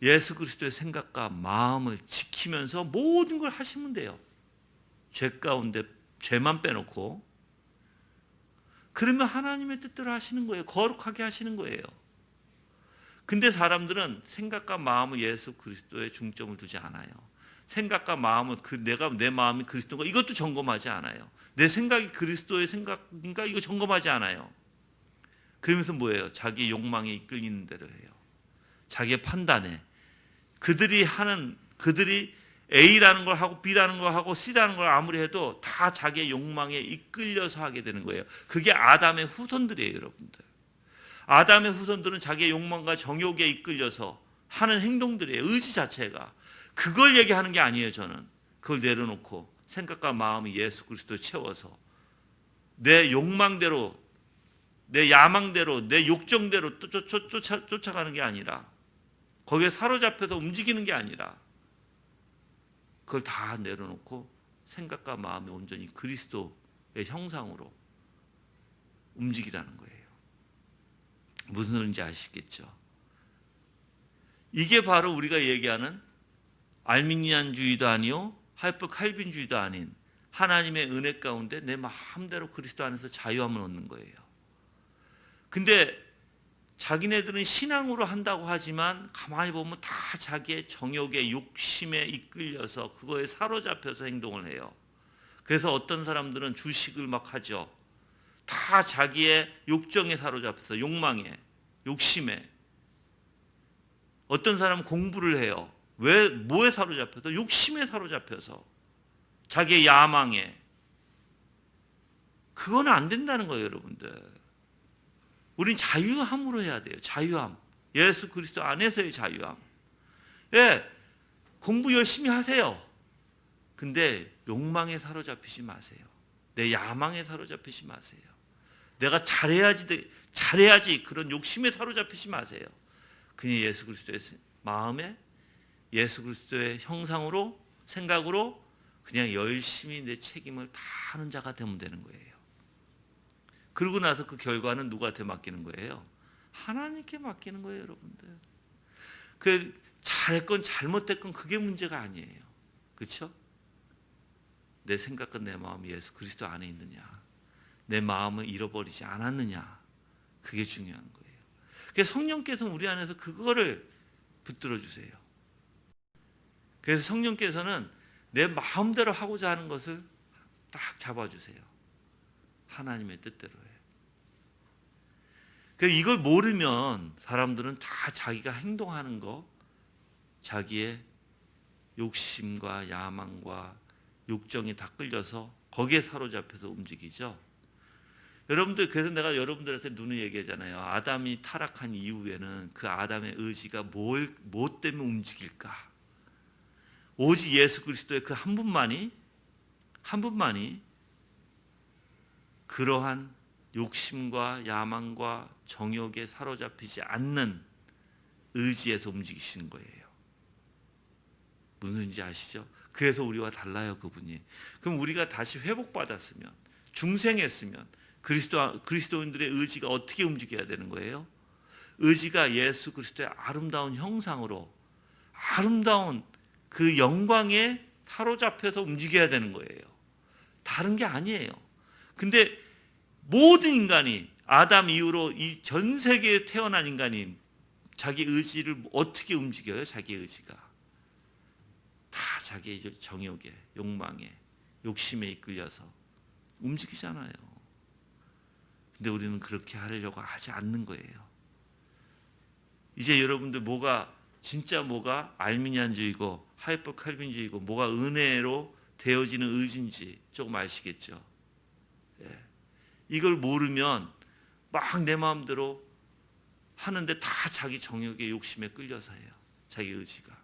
예수 그리스도의 생각과 마음을 지키면서 모든 걸 하시면 돼요. 죄 가운데 죄만 빼놓고. 그러면 하나님의 뜻대로 하시는 거예요. 거룩하게 하시는 거예요. 근데 사람들은 생각과 마음을 예수 그리스도에 중점을 두지 않아요. 생각과 마음은 내 마음이 그리스도인가 이것도 점검하지 않아요. 내 생각이 그리스도의 생각인가 이거 점검하지 않아요. 그러면서 뭐예요? 자기 욕망에 이끌리는 대로 해요. 자기의 판단에. 그들이 A라는 걸 하고 B라는 걸 하고 C라는 걸 아무리 해도 다 자기의 욕망에 이끌려서 하게 되는 거예요. 그게 아담의 후손들이에요, 여러분들. 아담의 후손들은 자기의 욕망과 정욕에 이끌려서 하는 행동들이에요. 의지 자체가. 그걸 얘기하는 게 아니에요, 저는. 그걸 내려놓고 생각과 마음이 예수 그리스도에 채워서 내 욕망대로, 내 야망대로, 내 욕정대로 쫓아가는 게 아니라 거기에 사로잡혀서 움직이는 게 아니라 그걸 다 내려놓고 생각과 마음이 온전히 그리스도의 형상으로 움직이라는 거예요. 무슨 소리인지 아시겠죠? 이게 바로 우리가 얘기하는 알미니안주의도 아니요 하이퍼 칼빈주의도 아닌 하나님의 은혜 가운데 내 마음대로 그리스도 안에서 자유함을 얻는 거예요. 근데 자기네들은 신앙으로 한다고 하지만 가만히 보면 다 자기의 정욕의 욕심에 이끌려서 그거에 사로잡혀서 행동을 해요. 그래서 어떤 사람들은 주식을 막 하죠. 다 자기의 욕정에 사로잡혀서 욕망에, 욕심에. 어떤 사람은 공부를 해요. 왜? 뭐에 사로잡혀서? 욕심에 사로잡혀서. 자기의 야망에. 그건 안 된다는 거예요, 여러분들. 우린 자유함으로 해야 돼요. 자유함. 예수 그리스도 안에서의 자유함. 예, 공부 열심히 하세요. 근데 욕망에 사로잡히지 마세요. 내 야망에 사로잡히지 마세요. 내가 잘해야지 그런 욕심에 사로잡히지 마세요. 그냥 예수 그리스도의 마음에 예수 그리스도의 형상으로 생각으로 그냥 열심히 내 책임을 다 하는 자가 되면 되는 거예요. 그러고 나서 그 결과는 누구한테 맡기는 거예요? 하나님께 맡기는 거예요, 여러분들. 그 잘했건 잘못됐건 그게 문제가 아니에요. 그렇죠? 내 생각과 내 마음이 예수 그리스도 안에 있느냐, 내 마음을 잃어버리지 않았느냐, 그게 중요한 거예요. 그래서 성령께서는 우리 안에서 그거를 붙들어 주세요. 그래서 성령께서는 내 마음대로 하고자 하는 것을 딱 잡아주세요. 하나님의 뜻대로요. 이걸 모르면 사람들은 다 자기가 행동하는 거, 자기의 욕심과 야망과 욕정이 다 끌려서 거기에 사로잡혀서 움직이죠. 여러분들, 그래서 내가 여러분들한테 눈을 얘기하잖아요. 아담이 타락한 이후에는 그 아담의 의지가 뭐 때문에 움직일까? 오직 예수 그리스도의 그 한 분만이 그러한 욕심과 야망과 정욕에 사로잡히지 않는 의지에서 움직이시는 거예요. 무슨 소리인지 아시죠? 그래서 우리와 달라요, 그분이. 그럼 우리가 다시 회복받았으면, 중생했으면 그리스도인들의 의지가 어떻게 움직여야 되는 거예요? 의지가 예수 그리스도의 아름다운 형상으로, 아름다운 그 영광에 사로잡혀서 움직여야 되는 거예요. 다른 게 아니에요. 근데 모든 인간이 아담 이후로 이 전 세계에 태어난 인간이 자기 의지를 어떻게 움직여요? 자기 의지가 다 자기의 정욕에, 욕망에, 욕심에 이끌려서 움직이잖아요. 근데 우리는 그렇게 하려고 하지 않는 거예요. 이제 여러분들 진짜 뭐가 알미니안주의고 하이퍼 칼빈주의고 뭐가 은혜로 되어지는 의지인지 조금 아시겠죠? 예. 이걸 모르면 막 내 마음대로 하는데 다 자기 정욕의 욕심에 끌려서 해요. 자기 의지가.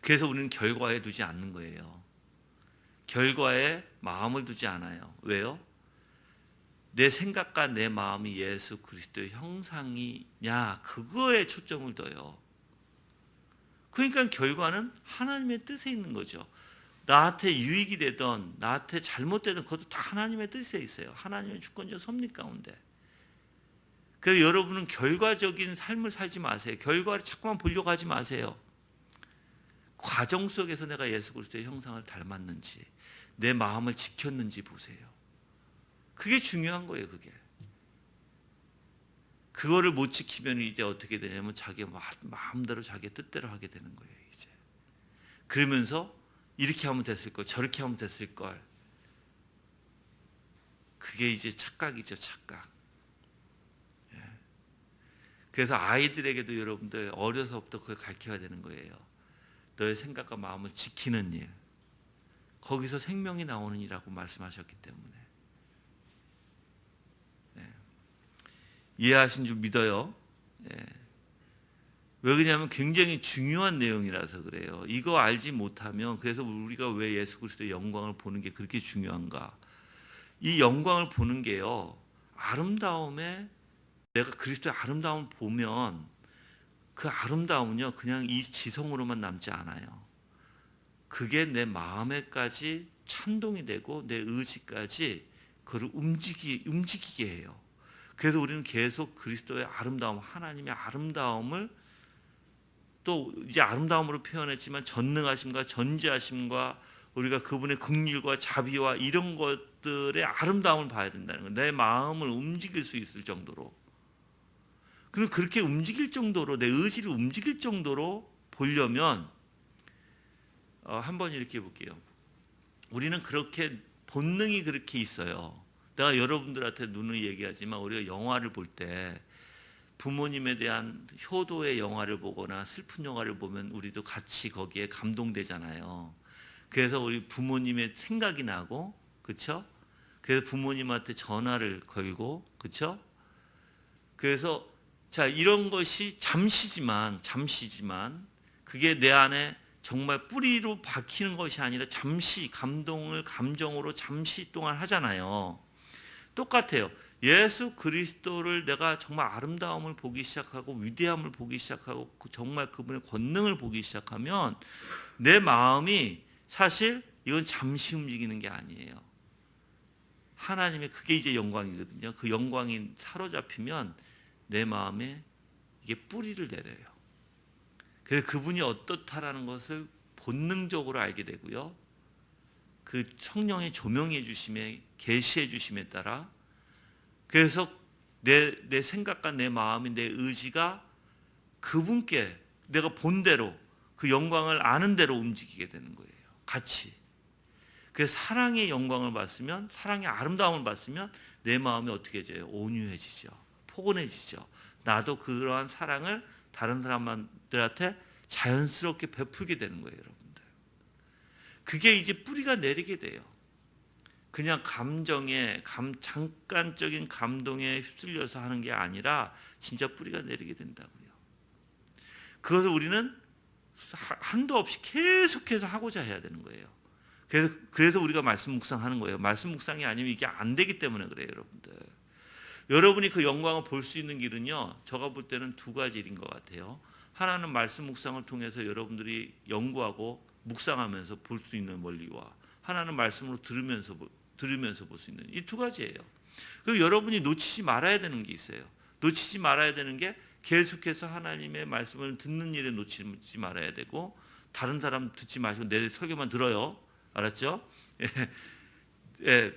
그래서 우리는 결과에 두지 않는 거예요. 결과에 마음을 두지 않아요. 왜요? 내 생각과 내 마음이 예수 그리스도의 형상이냐, 그거에 초점을 둬요. 그러니까 결과는 하나님의 뜻에 있는 거죠. 나한테 유익이 되든 나한테 잘못되든 그것도 다 하나님의 뜻에 있어요. 하나님의 주권적 섭리 가운데. 그래서 여러분은 결과적인 삶을 살지 마세요. 결과를 자꾸만 보려고 하지 마세요. 과정 속에서 내가 예수 그리스도의 형상을 닮았는지, 내 마음을 지켰는지 보세요. 그게 중요한 거예요. 그거를 못 지키면 이제 어떻게 되냐면 자기 마음대로 자기 뜻대로 하게 되는 거예요. 이제 그러면서 이렇게 하면 됐을 걸, 저렇게 하면 됐을 걸. 그게 이제 착각이죠, 착각. 예. 그래서 아이들에게도 여러분들 어려서부터 그걸 가르쳐야 되는 거예요. 너의 생각과 마음을 지키는 일, 거기서 생명이 나오는 일이라고 말씀하셨기 때문에. 예. 이해하신 줄 믿어요. 예. 왜 그러냐면 굉장히 중요한 내용이라서 그래요. 이거 알지 못하면, 그래서 우리가 왜 예수 그리스도의 영광을 보는 게 그렇게 중요한가? 이 영광을 보는 게요, 아름다움에, 내가 그리스도의 아름다움을 보면 그 아름다움은요 그냥 이 지성으로만 남지 않아요. 그게 내 마음에까지 찬동이 되고 내 의지까지 그를 움직이게 해요. 그래서 우리는 계속 그리스도의 아름다움, 하나님의 아름다움을 또 이제 아름다움으로 표현했지만 전능하심과 전지하심과 우리가 그분의 긍휼과 자비와 이런 것들의 아름다움을 봐야 된다는 거예요. 내 마음을 움직일 수 있을 정도로. 그리고 그렇게 움직일 정도로, 내 의지를 움직일 정도로 보려면 한번 이렇게 볼게요. 우리는 그렇게 본능이 그렇게 있어요. 내가 여러분들한테 눈을 얘기하지만 우리가 영화를 볼 때 부모님에 대한 효도의 영화를 보거나 슬픈 영화를 보면 우리도 같이 거기에 감동되잖아요. 그래서 우리 부모님의 생각이 나고, 그렇죠? 그래서 부모님한테 전화를 걸고, 그렇죠? 그래서 자, 이런 것이 잠시지만 그게 내 안에 정말 뿌리로 박히는 것이 아니라 잠시 감정으로 잠시 동안 하잖아요. 똑같아요. 예수 그리스도를 내가 정말 아름다움을 보기 시작하고 위대함을 보기 시작하고 정말 그분의 권능을 보기 시작하면 내 마음이 사실 이건 잠시 움직이는 게 아니에요. 하나님의 그게 이제 영광이거든요. 그 영광이 사로잡히면 내 마음에 이게 뿌리를 내려요. 그래서 그분이 어떻다라는 것을 본능적으로 알게 되고요. 그 성령의 조명해 주심에 계시해 주심에 따라 그래서 내 생각과 내 마음이 내 의지가 그분께 내가 본 대로 그 영광을 아는 대로 움직이게 되는 거예요. 같이. 그래서 사랑의 영광을 봤으면 사랑의 아름다움을 봤으면 내 마음이 어떻게 해져요? 온유해지죠. 포근해지죠. 나도 그러한 사랑을 다른 사람들한테 자연스럽게 베풀게 되는 거예요, 여러분들. 그게 이제 뿌리가 내리게 돼요. 그냥 감정에 잠깐적인 감동에 휩쓸려서 하는 게 아니라 진짜 뿌리가 내리게 된다고요. 그것을 우리는 한도 없이 계속해서 하고자 해야 되는 거예요. 그래서 우리가 말씀 묵상하는 거예요. 말씀 묵상이 아니면 이게 안 되기 때문에 그래요, 여러분들. 여러분이 그 영광을 볼 수 있는 길은요, 제가 볼 때는 두 가지 일인 것 같아요. 하나는 말씀 묵상을 통해서 여러분들이 연구하고 묵상하면서 볼 수 있는 원리와 하나는 말씀으로 들으면서 볼 수 있는 이 두 가지예요. 그리고 여러분이 놓치지 말아야 되는 게 있어요. 놓치지 말아야 되는 게 계속해서 하나님의 말씀을 듣는 일에 놓치지 말아야 되고 다른 사람 듣지 마시고 내 설교만 들어요. 알았죠? 예,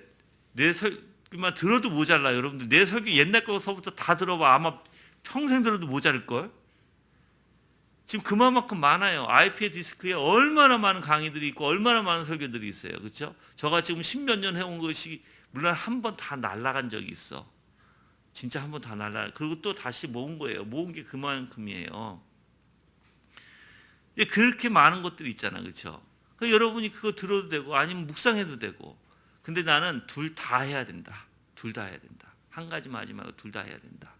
내 설교만 들어도 모자라. 여러분들 내 설교 옛날 거서부터 다 들어봐. 아마 평생 들어도 모자랄걸. 지금 그만큼 많아요. IPA 디스크에 얼마나 많은 강의들이 있고 얼마나 많은 설교들이 있어요. 그렇죠? 저가 지금 10몇 년 해온 것이 물론 한 번 다 날아간 적이 있어. 진짜 한 번 다 날아. 그리고 또 다시 모은 거예요. 모은 게 그만큼이에요. 그렇게 많은 것들이 있잖아. 그렇죠? 그러니까 여러분이 그거 들어도 되고 아니면 묵상해도 되고. 근데 나는 둘 다 해야 된다. 둘 다 해야 된다. 한 가지만 하지 말고 둘 다 해야 된다.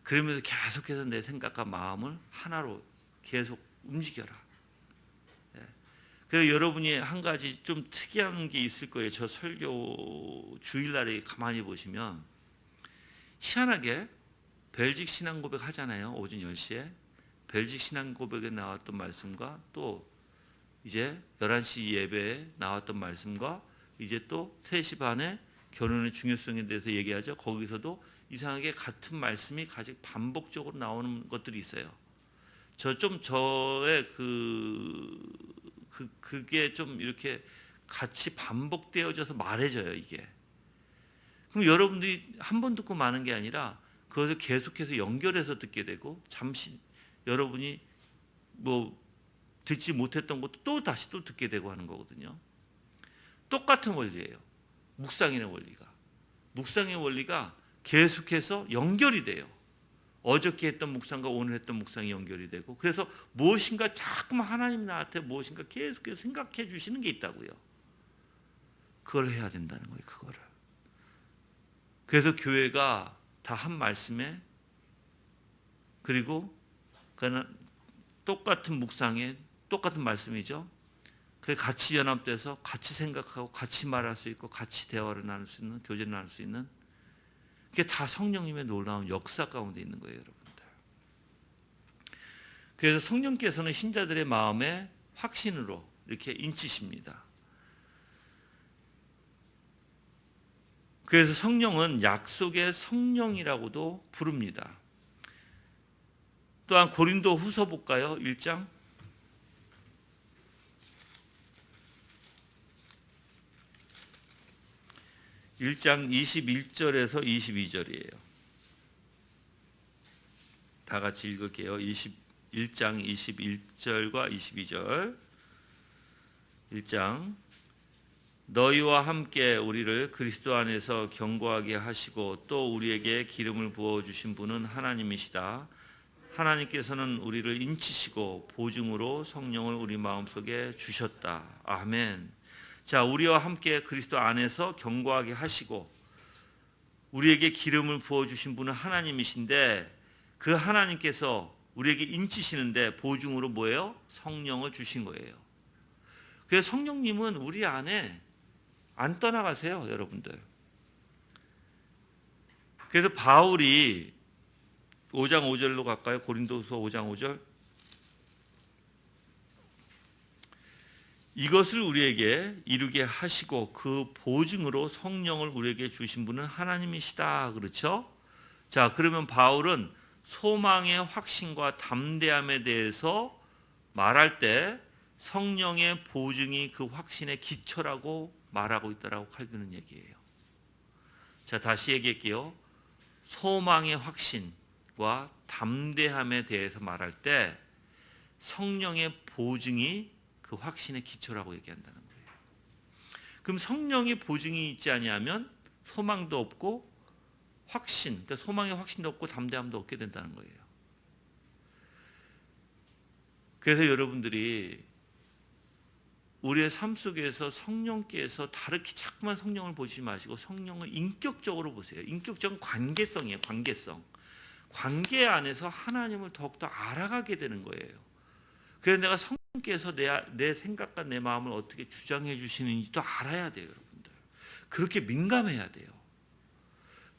그러면서 계속해서 내 생각과 마음을 하나로 계속 움직여라. 그래서 여러분이 한 가지 좀 특이한 게 있을 거예요. 저 설교 주일날에 가만히 보시면 희한하게 벨직 신앙 고백 하잖아요. 오전 10시에. 벨직 신앙 고백에 나왔던 말씀과 또 이제 11시 예배에 나왔던 말씀과 이제 또 3시 반에 결혼의 중요성에 대해서 얘기하죠. 거기서도 이상하게 같은 말씀이 가직 반복적으로 나오는 것들이 있어요. 저의 그게 좀 이렇게 같이 반복되어져서 말해져요, 이게. 그럼 여러분들이 한 번 듣고 마는 게 아니라 그것을 계속해서 연결해서 듣게 되고 잠시 여러분이 뭐 듣지 못했던 것도 또 다시 또 듣게 되고 하는 거거든요. 똑같은 원리예요. 묵상의 원리가. 묵상의 원리가 계속해서 연결이 돼요. 어저께 했던 묵상과 오늘 했던 묵상이 연결이 되고 그래서 무엇인가 자꾸만 하나님 나한테 무엇인가 계속해서 생각해 주시는 게 있다고요. 그걸 해야 된다는 거예요. 그거를. 그래서 교회가 다 한 말씀에 그리고 똑같은 묵상에 똑같은 말씀이죠. 그래서 같이 연합돼서 같이 생각하고 같이 말할 수 있고 같이 대화를 나눌 수 있는 교제를 나눌 수 있는 그게 다 성령님의 놀라운 역사 가운데 있는 거예요, 여러분들. 그래서 성령께서는 신자들의 마음에 확신으로 이렇게 인치십니다. 그래서 성령은 약속의 성령이라고도 부릅니다. 또한 고린도 후서 볼까요? 1장. 1장 21절에서 22절이에요. 다 같이 읽을게요. 1장 21절과 22절. 1장 너희와 함께 우리를 그리스도 안에서 견고하게 하시고 또 우리에게 기름을 부어주신 분은 하나님이시다. 하나님께서는 우리를 인치시고 보증으로 성령을 우리 마음속에 주셨다. 아멘. 자, 우리와 함께 그리스도 안에서 견고하게 하시고 우리에게 기름을 부어주신 분은 하나님이신데 그 하나님께서 우리에게 인치시는데 보증으로 뭐예요? 성령을 주신 거예요. 그래서 성령님은 우리 안에 안 떠나가세요, 여러분들. 그래서 바울이 5장 5절로 갈까요? 고린도서 5장 5절. 이것을 우리에게 이루게 하시고 그 보증으로 성령을 우리에게 주신 분은 하나님이시다. 그렇죠? 자, 그러면 바울은 소망의 확신과 담대함에 대해서 말할 때 성령의 보증이 그 확신의 기초라고 말하고 있다라고 칼빈은 얘기해요. 자, 다시 얘기할게요. 소망의 확신과 담대함에 대해서 말할 때 성령의 보증이 그 확신의 기초라고 얘기한다는 거예요. 그럼 성령의 보증이 있지 아니하면 소망도 없고 확신, 그러니까 소망의 확신도 없고 담대함도 없게 된다는 거예요. 그래서 여러분들이 우리의 삶 속에서 성령께서 다르게 자꾸만 성령을 보지 마시고 성령을 인격적으로 보세요. 인격적인 관계성이에요. 관계성. 관계 안에서 하나님을 더욱더 알아가게 되는 거예요. 그래서 내가 성령께서 내 생각과 내 마음을 어떻게 주장해 주시는지도 알아야 돼요. 여러분들. 그렇게 민감해야 돼요.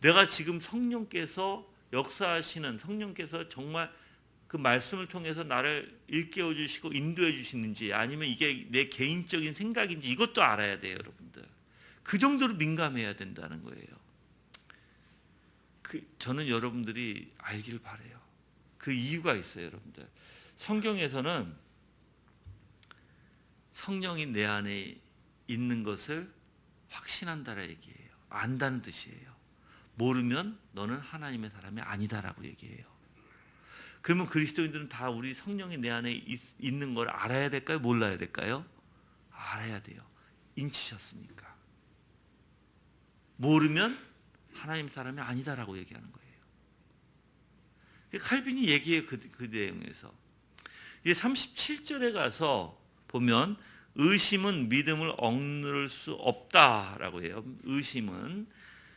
내가 지금 성령께서 역사하시는, 성령께서 정말 그 말씀을 통해서 나를 일깨워 주시고 인도해 주시는지, 아니면 이게 내 개인적인 생각인지 이것도 알아야 돼요. 여러분들. 그 정도로 민감해야 된다는 거예요. 저는 여러분들이 알길 바라요. 그 이유가 있어요. 여러분들. 성경에서는 성령이 내 안에 있는 것을 확신한다라 얘기해요. 안다는 뜻이에요. 모르면 너는 하나님의 사람이 아니다라고 얘기해요. 그러면 그리스도인들은 다 우리 성령이 내 안에 있는 걸 알아야 될까요? 몰라야 될까요? 알아야 돼요. 인치셨으니까. 모르면 하나님 사람이 아니다라고 얘기하는 거예요. 칼빈이 얘기해요. 그 내용에서. 이게 37절에 가서 보면 의심은 믿음을 억누를 수 없다라고 해요. 의심은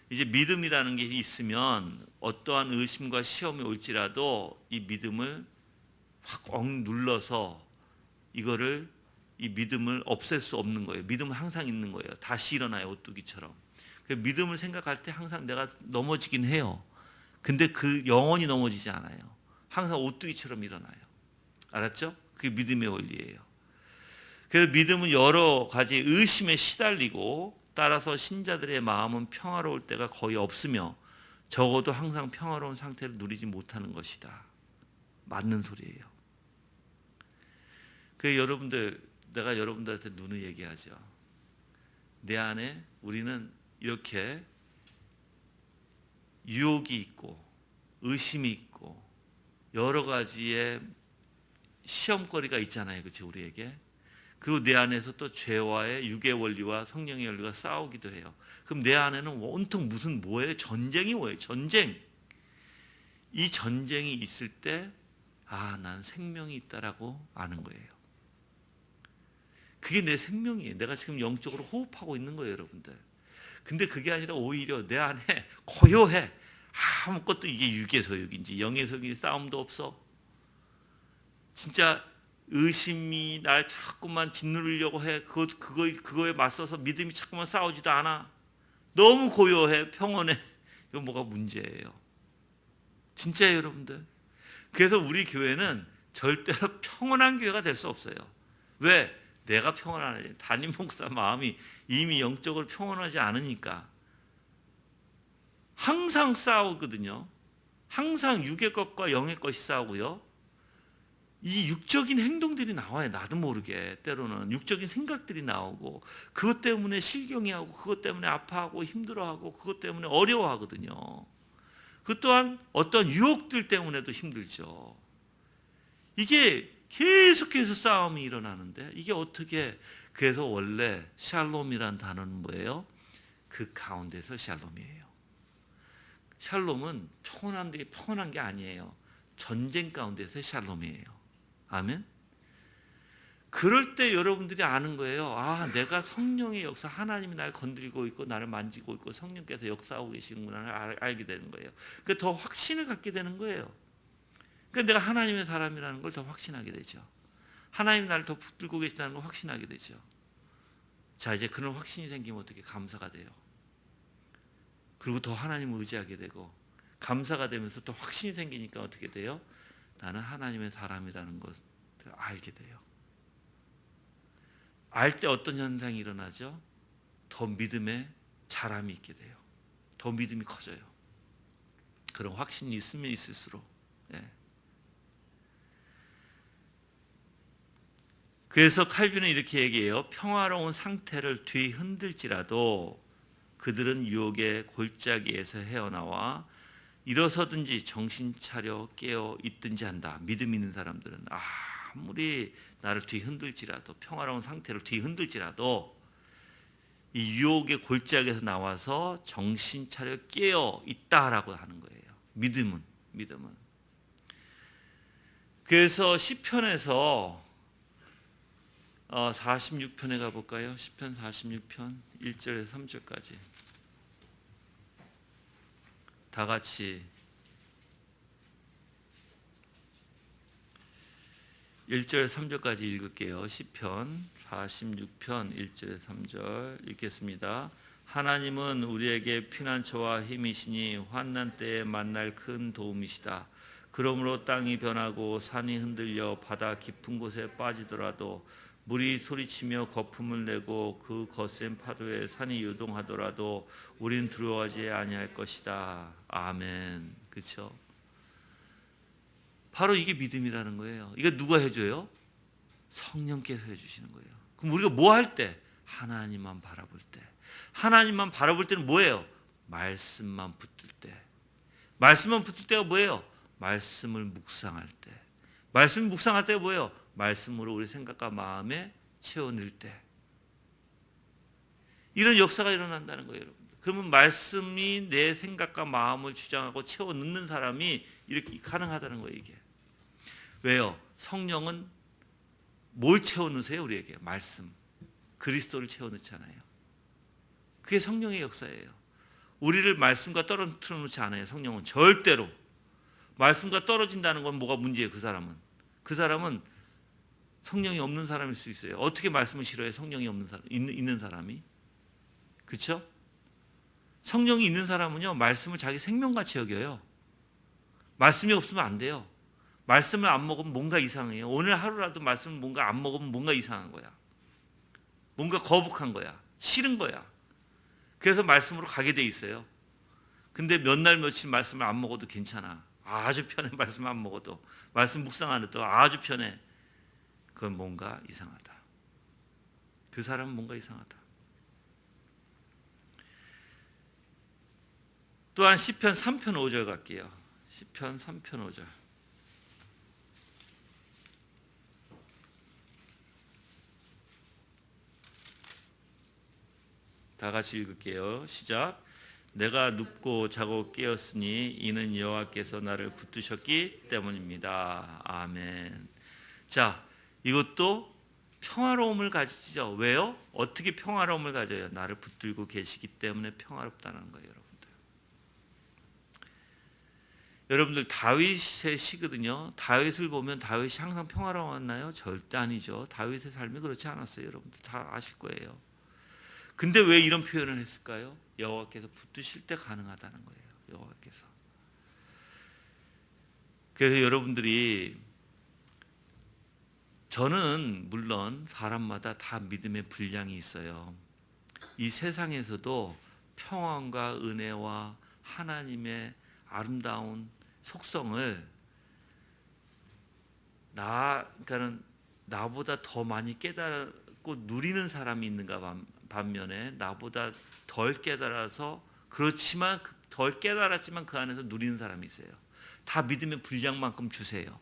이제 믿음이라는 게 있으면 어떠한 의심과 시험이 올지라도 이 믿음을 확 억눌러서 이 믿음을 없앨 수 없는 거예요. 믿음은 항상 있는 거예요. 다시 일어나요. 오뚜기처럼. 믿음을 생각할 때 항상 내가 넘어지긴 해요. 근데 그 영원히 넘어지지 않아요. 항상 오뚜기처럼 일어나요. 알았죠? 그게 믿음의 원리예요. 그래서 믿음은 여러 가지 의심에 시달리고 따라서 신자들의 마음은 평화로울 때가 거의 없으며 적어도 항상 평화로운 상태를 누리지 못하는 것이다. 맞는 소리예요. 그래서 여러분들, 내가 여러분들한테 누누이 얘기하죠. 내 안에 우리는 이렇게 유혹이 있고 의심이 있고 여러 가지의 시험거리가 있잖아요. 그렇죠? 우리에게. 그리고 내 안에서 또 죄와의 육의 원리와 성령의 원리가 싸우기도 해요. 그럼 내 안에는 온통 뭐예요? 전쟁이 뭐예요? 전쟁. 이 전쟁이 있을 때 난 생명이 있다라고 아는 거예요. 그게 내 생명이에요. 내가 지금 영적으로 호흡하고 있는 거예요, 여러분들. 근데 그게 아니라 오히려 내 안에 고요해. 아무것도 이게 육의 소욕인지 영의 소욕인지 싸움도 없어. 진짜 의심이 날 자꾸만 짓누르려고 해. 그거에 맞서서 믿음이 자꾸만 싸우지도 않아. 너무 고요해, 평온해. 이거 뭐가 문제예요? 진짜예요, 여러분들. 그래서 우리 교회는 절대로 평온한 교회가 될 수 없어요. 왜? 내가 평온하지. 담임 목사 마음이 이미 영적으로 평온하지 않으니까. 항상 싸우거든요. 항상 육의 것과 영의 것이 싸우고요. 이 육적인 행동들이 나와요. 나도 모르게 때로는 육적인 생각들이 나오고 그것 때문에 실경이 하고 그것 때문에 아파하고 힘들어하고 그것 때문에 어려워하거든요. 그 또한 어떤 유혹들 때문에도 힘들죠. 이게 계속해서 싸움이 일어나는데 이게 어떻게, 그래서 원래 샬롬이란 단어는 뭐예요? 그 가운데서 샬롬이에요. 샬롬은 평온한 게 아니에요. 전쟁 가운데서 샬롬이에요. 아멘. 그럴 때 여러분들이 아는 거예요. 내가 성령의 역사, 하나님이 날 건드리고 있고 나를 만지고 있고 성령께서 역사하고 계시는구나 알게 되는 거예요. 그러니까 더 확신을 갖게 되는 거예요. 그러니까 내가 하나님의 사람이라는 걸 더 확신하게 되죠. 하나님이 나를 더 붙들고 계시다는 걸 확신하게 되죠. 자, 이제 그런 확신이 생기면 어떻게 감사가 돼요. 그리고 더 하나님을 의지하게 되고 감사가 되면서 또 확신이 생기니까 어떻게 돼요? 나는 하나님의 사람이라는 것을 알게 돼요. 알 때 어떤 현상이 일어나죠? 더 믿음의 자람이 있게 돼요. 더 믿음이 커져요. 그런 확신이 있으면 있을수록. 예. 그래서 칼빈은 이렇게 얘기해요. 평화로운 상태를 뒤흔들지라도 그들은 유혹의 골짜기에서 헤어나와 일어서든지 정신 차려 깨어 있든지 한다. 믿음 있는 사람들은 아무리 나를 뒤흔들지라도, 평화로운 상태를 뒤흔들지라도 이 유혹의 골짜기에서 나와서 정신 차려 깨어 있다라고 하는 거예요. 믿음은. 그래서 시편에서 46편에 가볼까요? 시편 46편 1절에서 3절까지 다 같이 1절 3절까지 읽을게요. 시편 46편 1절 3절 읽겠습니다. 하나님은 우리에게 피난처와 힘이시니 환난 때에 만날 큰 도움이시다. 그러므로 땅이 변하고 산이 흔들려 바다 깊은 곳에 빠지더라도 물이 소리치며 거품을 내고 그 거센 파도에 산이 요동하더라도 우린 두려워하지 아니할 것이다. 아멘. 그렇죠? 바로 이게 믿음이라는 거예요. 이거 누가 해줘요? 성령께서 해주시는 거예요. 그럼 우리가 뭐 할 때? 하나님만 바라볼 때. 하나님만 바라볼 때는 뭐예요? 말씀만 붙들 때. 말씀만 붙들 때가 뭐예요? 말씀을 묵상할 때. 말씀을 묵상할 때가 뭐예요? 말씀으로 우리 생각과 마음에 채워넣을 때. 이런 역사가 일어난다는 거예요, 여러분들. 그러면 말씀이 내 생각과 마음을 주장하고 채워넣는 사람이 이렇게 가능하다는 거예요, 이게. 왜요? 성령은 뭘 채워넣으세요, 우리에게? 말씀. 그리스도를 채워넣잖아요. 그게 성령의 역사예요. 우리를 말씀과 떨어뜨려 놓지 않아요, 성령은. 절대로. 말씀과 떨어진다는 건 뭐가 문제예요, 그 사람은. 그 사람은 성령이 없는 사람일 수 있어요. 어떻게 말씀을 싫어해요? 성령이 없는 사람, 있는 사람이. 그렇죠? 성령이 있는 사람은요, 말씀을 자기 생명같이 여겨요. 말씀이 없으면 안 돼요. 말씀을 안 먹으면 뭔가 이상해요. 오늘 하루라도 말씀을 뭔가 안 먹으면 뭔가 이상한 거야. 뭔가 거북한 거야. 싫은 거야. 그래서 말씀으로 가게 돼 있어요. 근데 몇 날 며칠 말씀을 안 먹어도 괜찮아. 아주 편해. 말씀 안 먹어도. 말씀 묵상 안 해도 아주 편해. 그건 뭔가 이상하다. 그 사람은 뭔가 이상하다. 또한 시편 3편 5절 갈게요. 시편 3편 5절. 다 같이 읽을게요. 시작. 내가 눕고 자고 깨었으니 이는 여호와께서 나를 붙드셨기 때문입니다. 아멘. 자, 이것도 평화로움을 가지죠. 왜요? 어떻게 평화로움을 가져요? 나를 붙들고 계시기 때문에 평화롭다는 거예요, 여러분들. 여러분들 다윗의 시거든요. 다윗을 보면 다윗이 항상 평화로웠나요? 절대 아니죠. 다윗의 삶이 그렇지 않았어요. 여러분들 다 아실 거예요. 근데 왜 이런 표현을 했을까요? 여호와께서 붙드실 때 가능하다는 거예요. 여호와께서. 그래서 여러분들이, 저는 물론 사람마다 다 믿음의 분량이 있어요. 이 세상에서도 평안과 은혜와 하나님의 아름다운 속성을 그러니까는 나보다 더 많이 깨닫고 누리는 사람이 있는가 반면에 나보다 덜 깨달아서, 그렇지만 덜 깨달았지만 그 안에서 누리는 사람이 있어요. 다 믿음의 분량만큼 주세요.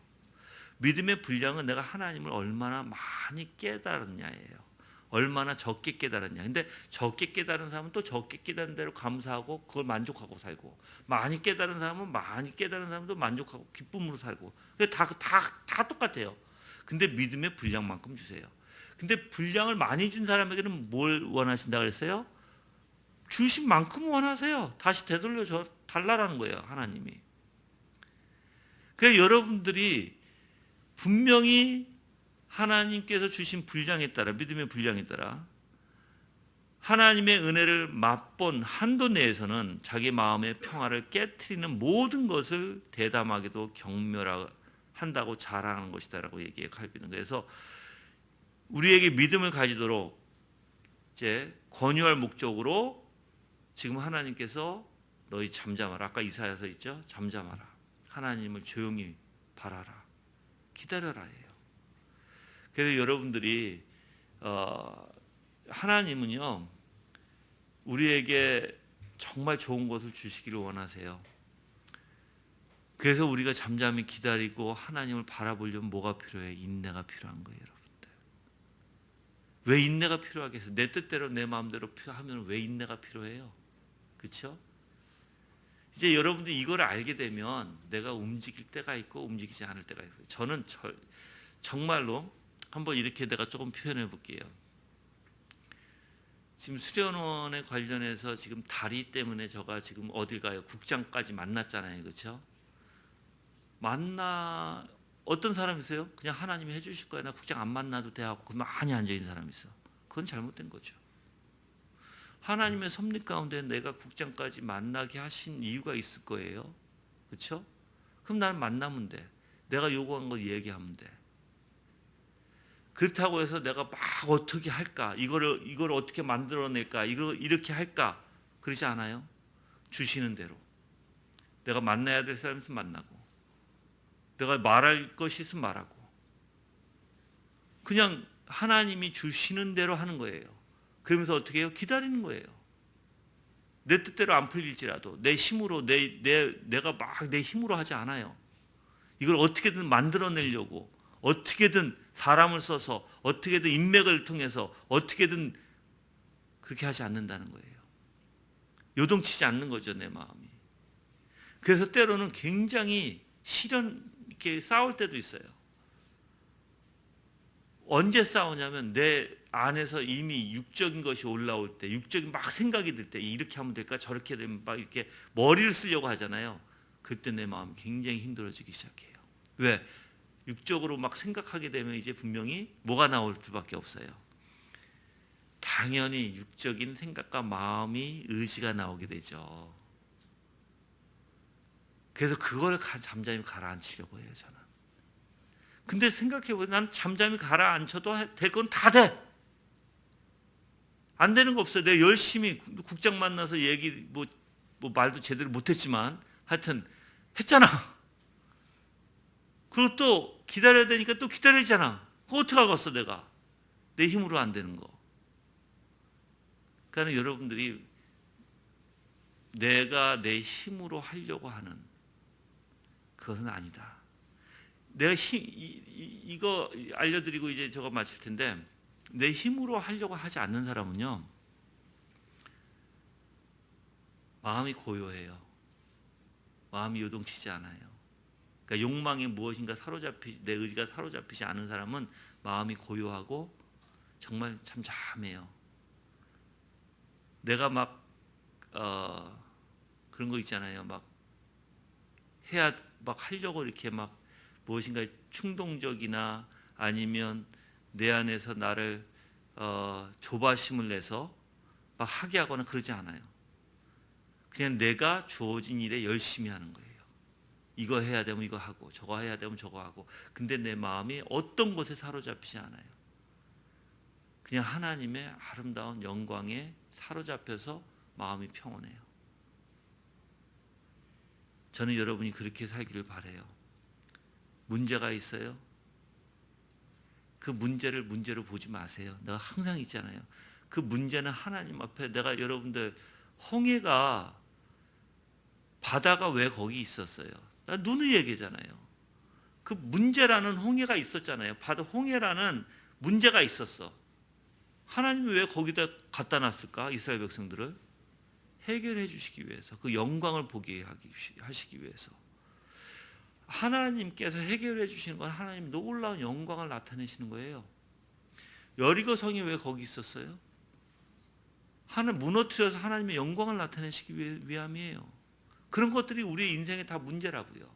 믿음의 분량은 내가 하나님을 얼마나 많이 깨달았냐예요. 얼마나 적게 깨달았냐. 근데 적게 깨달은 사람은 또 적게 깨달은 대로 감사하고 그걸 만족하고 살고, 많이 깨달은 사람은 많이 깨달은 사람도 만족하고 기쁨으로 살고. 다 똑같아요. 근데 믿음의 분량만큼 주세요. 근데 분량을 많이 준 사람에게는 뭘 원하신다 그랬어요? 주신 만큼 원하세요. 다시 되돌려 달라라는 거예요, 하나님이. 그래서 여러분들이 분명히 하나님께서 주신 분량에 따라, 믿음의 분량에 따라 하나님의 은혜를 맛본 한도 내에서는 자기 마음의 평화를 깨트리는 모든 것을 대담하게도 경멸한다고 자랑하는 것이다라고 얘기해 칼빈은. 그래서 우리에게 믿음을 가지도록 이제 권유할 목적으로 지금 하나님께서 너희 잠잠하라. 아까 이사야서 있죠? 잠잠하라. 하나님을 조용히 바라라. 기다려라예요. 그래서 여러분들이 하나님은요 우리에게 정말 좋은 것을 주시기를 원하세요. 그래서 우리가 잠잠히 기다리고 하나님을 바라보려면 뭐가 필요해? 인내가 필요한 거예요, 여러분들. 왜 인내가 필요하겠어요? 내 뜻대로 내 마음대로 하면 왜 인내가 필요해요? 그렇죠? 이제 여러분들이 이걸 알게 되면 내가 움직일 때가 있고 움직이지 않을 때가 있어요. 저는 정말로 한번 이렇게 내가 조금 표현해 볼게요. 지금 수련원에 관련해서 지금 다리 때문에 제가 지금 어딜 가요? 국장까지 만났잖아요, 그렇죠? 어떤 사람 있어요? 그냥 하나님이 해주실 거야. 나 국장 안 만나도 돼 하고 많이 앉아 있는 사람 있어. 그건 잘못된 거죠. 하나님의 섭리 가운데 내가 국장까지 만나게 하신 이유가 있을 거예요, 그렇죠? 그럼 나는 만나면 돼. 내가 요구한 거 얘기하면 돼. 그렇다고 해서 내가 막 어떻게 할까? 이걸 어떻게 만들어낼까? 이렇게 할까? 그러지 않아요. 주시는 대로. 내가 만나야 될 사람 있으면 만나고, 내가 말할 것이 있으면 말하고, 그냥 하나님이 주시는 대로 하는 거예요. 그러면서 어떻게 해요? 기다리는 거예요. 내 뜻대로 안 풀릴지라도 내 힘으로 내가 막 내 힘으로 하지 않아요. 이걸 어떻게든 만들어내려고, 어떻게든 사람을 써서, 어떻게든 인맥을 통해서 어떻게든 그렇게 하지 않는다는 거예요. 요동치지 않는 거죠, 내 마음이. 그래서 때로는 굉장히 이렇게 싸울 때도 있어요. 언제 싸우냐면 내 안에서 이미 육적인 것이 올라올 때, 육적인 막 생각이 들 때, 이렇게 하면 될까, 저렇게 되면 막 이렇게 머리를 쓰려고 하잖아요. 그때 내 마음이 굉장히 힘들어지기 시작해요. 왜? 육적으로 막 생각하게 되면 이제 분명히 뭐가 나올 수밖에 없어요. 당연히 육적인 생각과 마음이, 의지가 나오게 되죠. 그래서 그걸 잠잠히 가라앉히려고 해요, 저는. 근데 생각해보면 난 잠잠히 가라앉혀도 될 건 다 돼. 안 되는 거 없어요. 내가 열심히 국장 만나서 뭐 말도 제대로 못했지만 하여튼 했잖아. 그리고 또 기다려야 되니까 또 기다리잖아. 그거 어떻게 하겠어, 내가. 내 힘으로 안 되는 거. 그러니까 여러분들이 내가 내 힘으로 하려고 하는 그것은 아니다. 내가 이거 알려드리고 이제 저거 마칠 텐데, 내 힘으로 하려고 하지 않는 사람은요 마음이 고요해요. 마음이 요동치지 않아요. 그러니까 욕망에 무엇인가 내 의지가 사로잡히지 않은 사람은 마음이 고요하고 정말 잠잠해요. 내가 막 그런 거 있잖아요. 막 하려고 이렇게 막 무엇인가 충동적이나 아니면 내 안에서 나를 조바심을 내서 막 하게 하거나 그러지 않아요. 그냥 내가 주어진 일에 열심히 하는 거예요. 이거 해야 되면 이거 하고, 저거 해야 되면 저거 하고. 근데 내 마음이 어떤 곳에 사로잡히지 않아요. 그냥 하나님의 아름다운 영광에 사로잡혀서 마음이 평온해요. 저는 여러분이 그렇게 살기를 바라요. 문제가 있어요? 그 문제를 문제로 보지 마세요. 내가 항상 있잖아요. 그 문제는 하나님 앞에, 내가 여러분들 홍해가, 바다가 왜 거기 있었어요? 나 누누이 얘기잖아요. 그 문제라는 홍해가 있었잖아요. 바다 홍해라는 문제가 있었어. 하나님이 왜 거기다 갖다 놨을까? 이스라엘 백성들을 해결해 주시기 위해서, 그 영광을 보게 하시기 위해서. 하나님께서 해결해 주시는 건 하나님 놀라운 영광을 나타내시는 거예요. 여리고 성이 왜 거기 있었어요? 무너뜨려서 하나님의 영광을 나타내시기 위함이에요. 그런 것들이 우리의 인생에 다 문제라고요.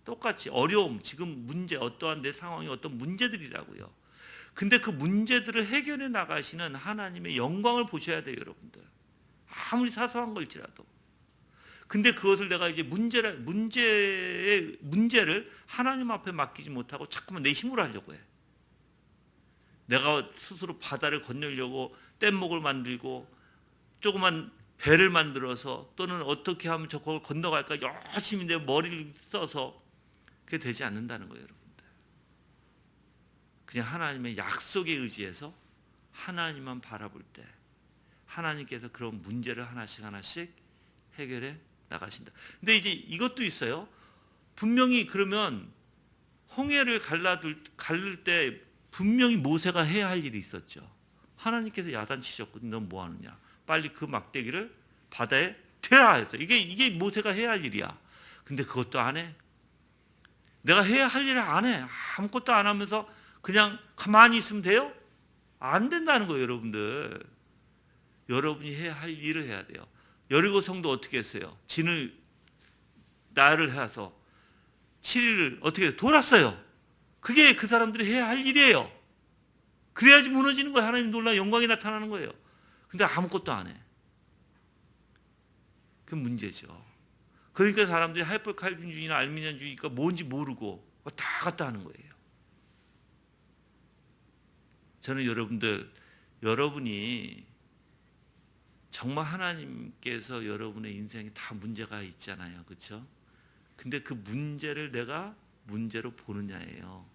똑같이 어려움, 지금 문제, 어떠한 내 상황이 어떤 문제들이라고요. 근데 그 문제들을 해결해 나가시는 하나님의 영광을 보셔야 돼요, 여러분들. 아무리 사소한 걸지라도. 근데 그것을 내가 이제 문제를 하나님 앞에 맡기지 못하고 자꾸만 내 힘으로 하려고 해. 내가 스스로 바다를 건너려고 뗏목을 만들고 조그만 배를 만들어서 또는 어떻게 하면 저걸 건너갈까 열심히 내 머리를 써서 그게 되지 않는다는 거예요, 여러분들. 그냥 하나님의 약속에 의지해서 하나님만 바라볼 때 하나님께서 그런 문제를 하나씩 해결해 나가신다. 근데 이제 이것도 있어요. 분명히 그러면 홍해를 가를 때 분명히 모세가 해야 할 일이 있었죠. 하나님께서 야단치셨거든. 넌 뭐 하느냐? 빨리 그 막대기를 바다에 태라 했어. 이게 모세가 해야 할 일이야. 근데 그것도 안 해. 내가 해야 할 일을 안 해. 아무것도 안 하면서 그냥 가만히 있으면 돼요? 안 된다는 거예요, 여러분들. 여러분이 해야 할 일을 해야 돼요. 여리고 성도 어떻게 했어요? 진을 나를 해서 7일을 어떻게 돌았어요. 그게 그 사람들이 해야 할 일이에요. 그래야지 무너지는 거예요. 하나님 놀라운 영광이 나타나는 거예요. 근데 아무것도 안 해. 그 문제죠. 그러니까 사람들이 하이퍼칼빈주의나 알미니안주의가 뭔지 모르고 왔다 갔다 하는 거예요. 저는 여러분이 정말 하나님께서 여러분의 인생에 다 문제가 있잖아요. 그렇죠? 근데 그 문제를 내가 문제로 보느냐예요.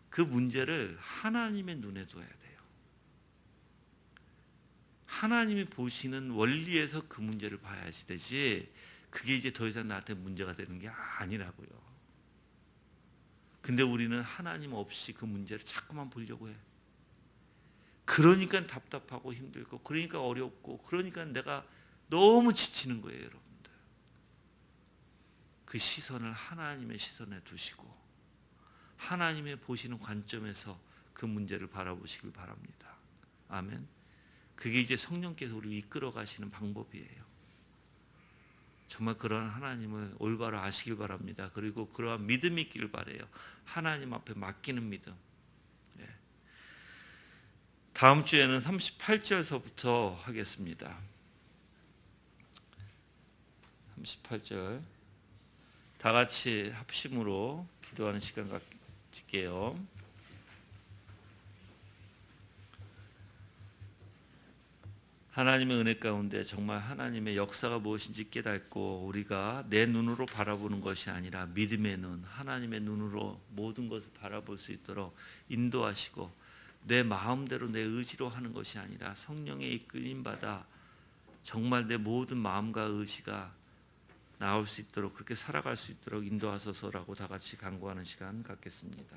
그 문제를 하나님의 눈에 둬야 돼요. 하나님이 보시는 원리에서 그 문제를 봐야지 되지, 그게 이제 더 이상 나한테 문제가 되는 게 아니라고요. 근데 우리는 하나님 없이 그 문제를 자꾸만 보려고 해. 그러니까 답답하고 힘들고, 그러니까 어렵고, 그러니까 내가 너무 지치는 거예요, 여러분들. 그 시선을 하나님의 시선에 두시고 하나님의 보시는 관점에서 그 문제를 바라보시길 바랍니다. 아멘. 그게 이제 성령께서 우리를 이끌어 가시는 방법이에요. 정말 그런 하나님을 올바로 아시길 바랍니다. 그리고 그러한 믿음이 있기를 바라요. 하나님 앞에 맡기는 믿음. 다음 주에는 38절서부터 하겠습니다. 38절 다 같이 합심으로 기도하는 시간 가질게요. 하나님의 은혜 가운데 정말 하나님의 역사가 무엇인지 깨닫고 우리가 내 눈으로 바라보는 것이 아니라 믿음의 눈, 하나님의 눈으로 모든 것을 바라볼 수 있도록 인도하시고, 내 마음대로 내 의지로 하는 것이 아니라 성령의 이끌림 받아 정말 내 모든 마음과 의지가 나올 수 있도록, 그렇게 살아갈 수 있도록 인도하소서라고 다 같이 간구하는 시간 갖겠습니다.